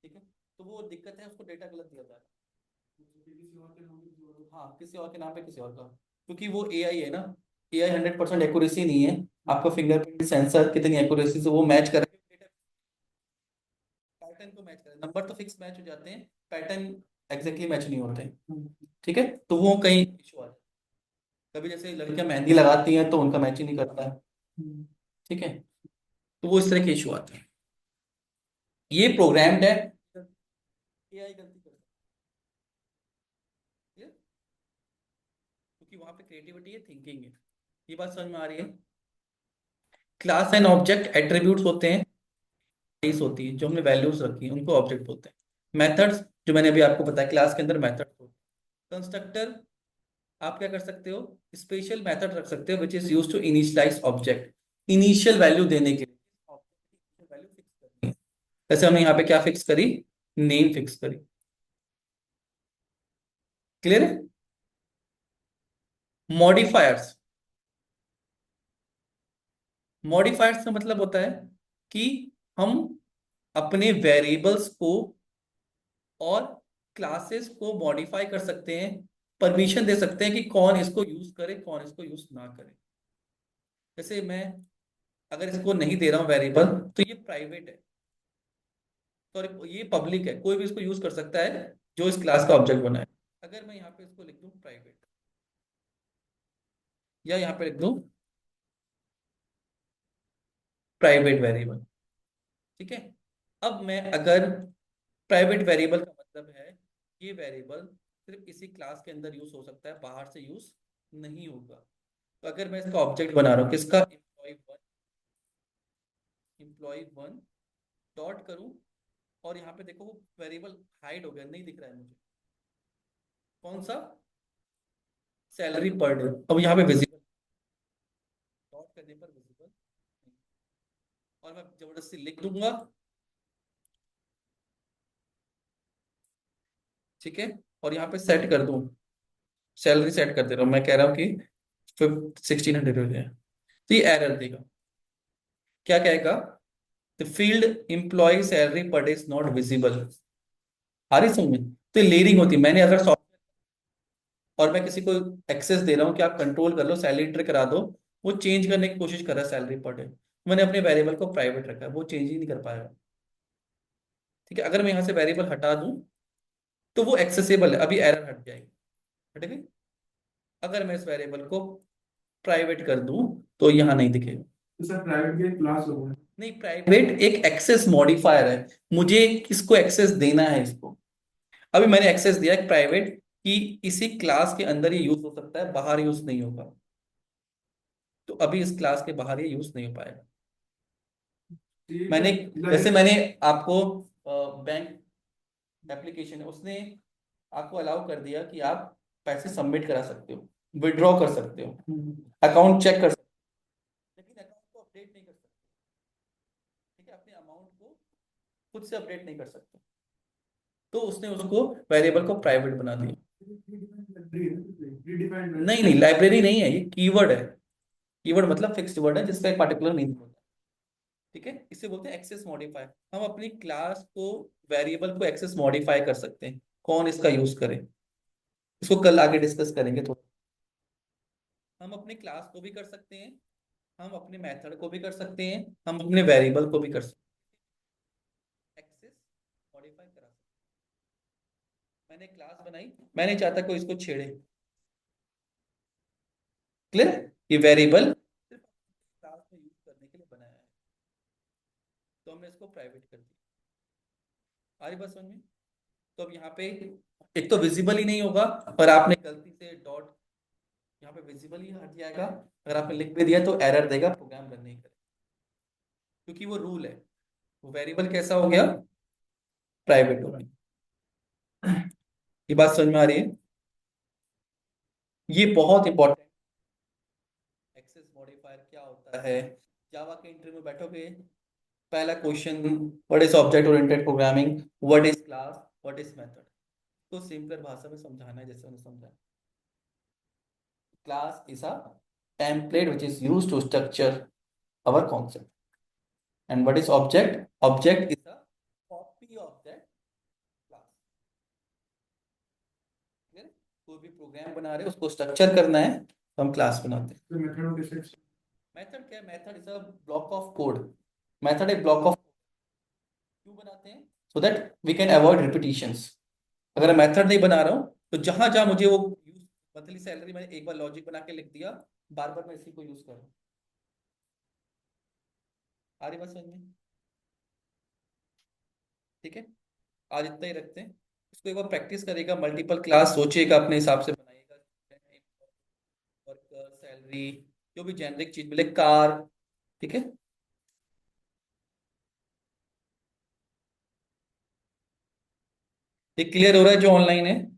ठीक है, तो वो दिक्कत है, उसको डेटा गलत दिया जा रहा है, हाँ किसी और के नाम पे किसी और का, क्योंकि वो एआई है ना, एआई 100% एक्यूरेसी नहीं है, आपका फिंगरप्रिंट सेंसर कितनी एक्यूरेसी से वो मैच कर, पैटर्न को मैच कर, नंबर तो फिक्स मैच हो जाते हैं, पैटर्न एग्जैक्टली मैच नहीं होते, ठीक है, तो वो कहीं इशू आता है, कभी जैसे लड़कियां मेहंदी लगाती हैं तो उनका मैच ही नहीं करता है, ठीक है, तो वो इस तरह के इशू आते हैं, ये प्रोग्राम्ड है, एआई गलती कर सकती है, क्योंकि वहां पे क्रिएटिविटी है, थिंकिंग है, ये बात समझ में आ रही है। क्लास एंड ऑब्जेक्ट एट्रीब्यूट्स होते हैं, केस होती है जो हमने वैल्यूज रखी हैं उनको ऑब्जेक्ट बोलते हैं, मेथड्स जो मैंने अभी आपको बताया क्लास के अंदर मेथड्स होते हैं, कंस्ट्रक्टर आप क्या कर सकते हो, स्पेशल मेथड रख सकते हो which is use to initialize object, initial value देने के लिए, वैल्यू फिक्स करनी है, जैसे हमने यहाँ पे क्या फिक्स करी, नेम फिक्स करी, क्लियर है। मॉडिफायर्स, मॉडिफायर्स का मतलब होता है कि हम अपने वेरिएबल्स को और क्लासेस को मॉडिफाई कर सकते हैं, परमिशन दे सकते हैं कि कौन इसको यूज करे कौन इसको यूज ना करे, जैसे मैं अगर इसको नहीं दे रहा हूं वेरिएबल तो ये प्राइवेट है, तो ये पब्लिक है, कोई भी इसको यूज कर सकता है जो इस क्लास का ऑब्जेक्ट बना है, अगर मैं यहाँ पे इसको लिख दूं प्राइवेट, या यहाँ पे लिख दूं प्राइवेट वेरिएबल, ठीक है, अब मैं अगर प्राइवेट वेरिएबल का मतलब है ये वेरिएबल सिर्फ इसी क्लास के अंदर यूज हो सकता है, बाहर से यूज नहीं होगा, तो अगर मैं इसका ऑब्जेक्ट बना रहा हूँ किसका, एम्प्लॉय वन डॉट करूं, और यहाँ पे देखो वो वेरिएबल हाइड हो गया, नहीं दिख रहा है मुझे, कौन सा, सैलरी पर डे, अब यहाँ पे विजिबल, डॉट करने पर विजिबल, और मैं जबरदस्ती लिख दूंगा, ठीक है, और यहाँ पे सेट कर दूं, सैलरी सेट कर दे रहा हूँ, मैं कह रहा हूँ कि 1600 हो जाए, तो ये एरर देगा, क्या कहेगा, the field employ salary per day is not visible, आ रही समझ में, तो लेयरिंग होती है, मैंने अगर और मैं किसी को एक्सेस दे रहा हूँ कि आप कंट्रोल कर लो, सैलरी एंटर करा दो, वो चेंज करने की कोशिश कर रहा है सैलरी पर डे, मैंने अपने वेरिएबल को प्राइवेट रखा है, वो चेंज ही नहीं कर पाएगा, ठीक है, अगर मैं यहाँ से वेरिएबल हटा दूं तो वो एक्सेसिबल है, अभी एरर हट जाएगी, हट गई, अगर मैं इस वेरिएबल को प्राइवेट कर दूं तो यहाँ नहीं दिखेगा, तो सर प्राइवेट के क्लास हो गए। नहीं प्राइवेट एक एक्सेस मॉडिफायर है, मुझे किसको एक्सेस देना है इसको, अभी मैंने एक्सेस दिया है प्राइवेट कि इसी क्लास के अंदर ये यूज हो सकता है, बाहर यूज नहीं होगा, तो अभी इस क्लास के बाहर ये यूज नहीं हो पाएगा, ये मैंने जैसे लाइक मैंने आपको बैंक एप्लीकेशन है उसने आपको अलाउ कर दिया कि आप पैसे सबमिट करा सकते हो, विड्रॉ कर सकते हो, अकाउंट चेक कर सकते हो, लेकिन अकाउंट को अपडेट नहीं कर सकते, ठीक है, अपने अमाउंट को खुद से अपडेट नहीं कर सकते, तो उसने उसको वेरिएबल को प्राइवेट बना दिया, नहीं नहीं लाइब्रेरी नहीं है, ये कीवर्ड है, कीवर्ड मतलब फिक्स्ड वर्ड है जिसका एक पर्टिकुलर मीनिंग होता है, ठीक है, इसे बोलते हैं एक्सेस मॉडिफायर, हम अपनी क्लास को वेरिएबल को एक्सेस मॉडिफाई कर सकते हैं, कौन इसका यूज करे, इसको कल आगे डिस्कस करेंगे थोड़ा, हम अपनी क्लास को भी कर सकते हैं, हम अपने मेथड को भी कर सकते हैं, हम अपने वेरिएबल को भी कर सकते हैं, एक्सेस मॉडिफाई करा सकते हैं, मैंने क्लास बनाई, मैं नहीं चाहता कोई इसको छेड़े, क्लियर, ये वेरिएबल सिर्फ क्लास में यूज करने के लिए बनाया है, तो हमने इसको प्राइवेट कर दिया, आ रही बात समझ में, तो अब यहाँ पे एक तो विजिबल ही नहीं होगा, और आपने गलती से डॉट, यहाँ पे विजिबल ही हट जाएगा, अगर आपने लिख भी दिया तो एरर देगा, प्रोग्राम रन नहीं करेगा, क्योंकि वो रूल है, वो वेरिएबल कैसा हो गया, प्राइवेट हो गया, ये बात समझ में आ रही है, ये बहुत इंपॉर्टेंट, एक्सेस मॉडिफायर क्या होता है। जावा के इंटरव्यू में बैठोगे, पहला question, what is object oriented programming, what is class, what is method. तो सिंपल भाषा में समझाना है जैसे मैंने समझाया। Class is a template which is used to structure our concept. And what is object? Object is a copy of that class. Clear? कोई भी प्रोग्राम बना रहे हैं उसको स्ट्रक्चर करना है तो हम क्लास बनाते हैं। तो मेथड ऑफ डिटेक्शन मेथड क्या है? Method is a block of code. Method एक ब्लॉक ऑफ, क्यों बनाते हैं? So that we can avoid repetitions. अगर मैं मेथड नहीं बना रहा हूँ तो जहां जहां मुझे वो मंथली सैलरी, मैंने एक बार लॉजिक बना के लिख दिया, बार बार मैं इसी को यूज करूँ। आ रही बात समझ में? ठीक है, आज इतना ही रखते हैं। इसको एक बार प्रैक्टिस करेगा, मल्टीपल क्लास सोचेगा, अपने हिसाब से बनाएगा, वर्कर, सैलरी, जो भी जेनरिक चीज मिले, कार। ठीक है, ये क्लियर हो रहा है जो ऑनलाइन है?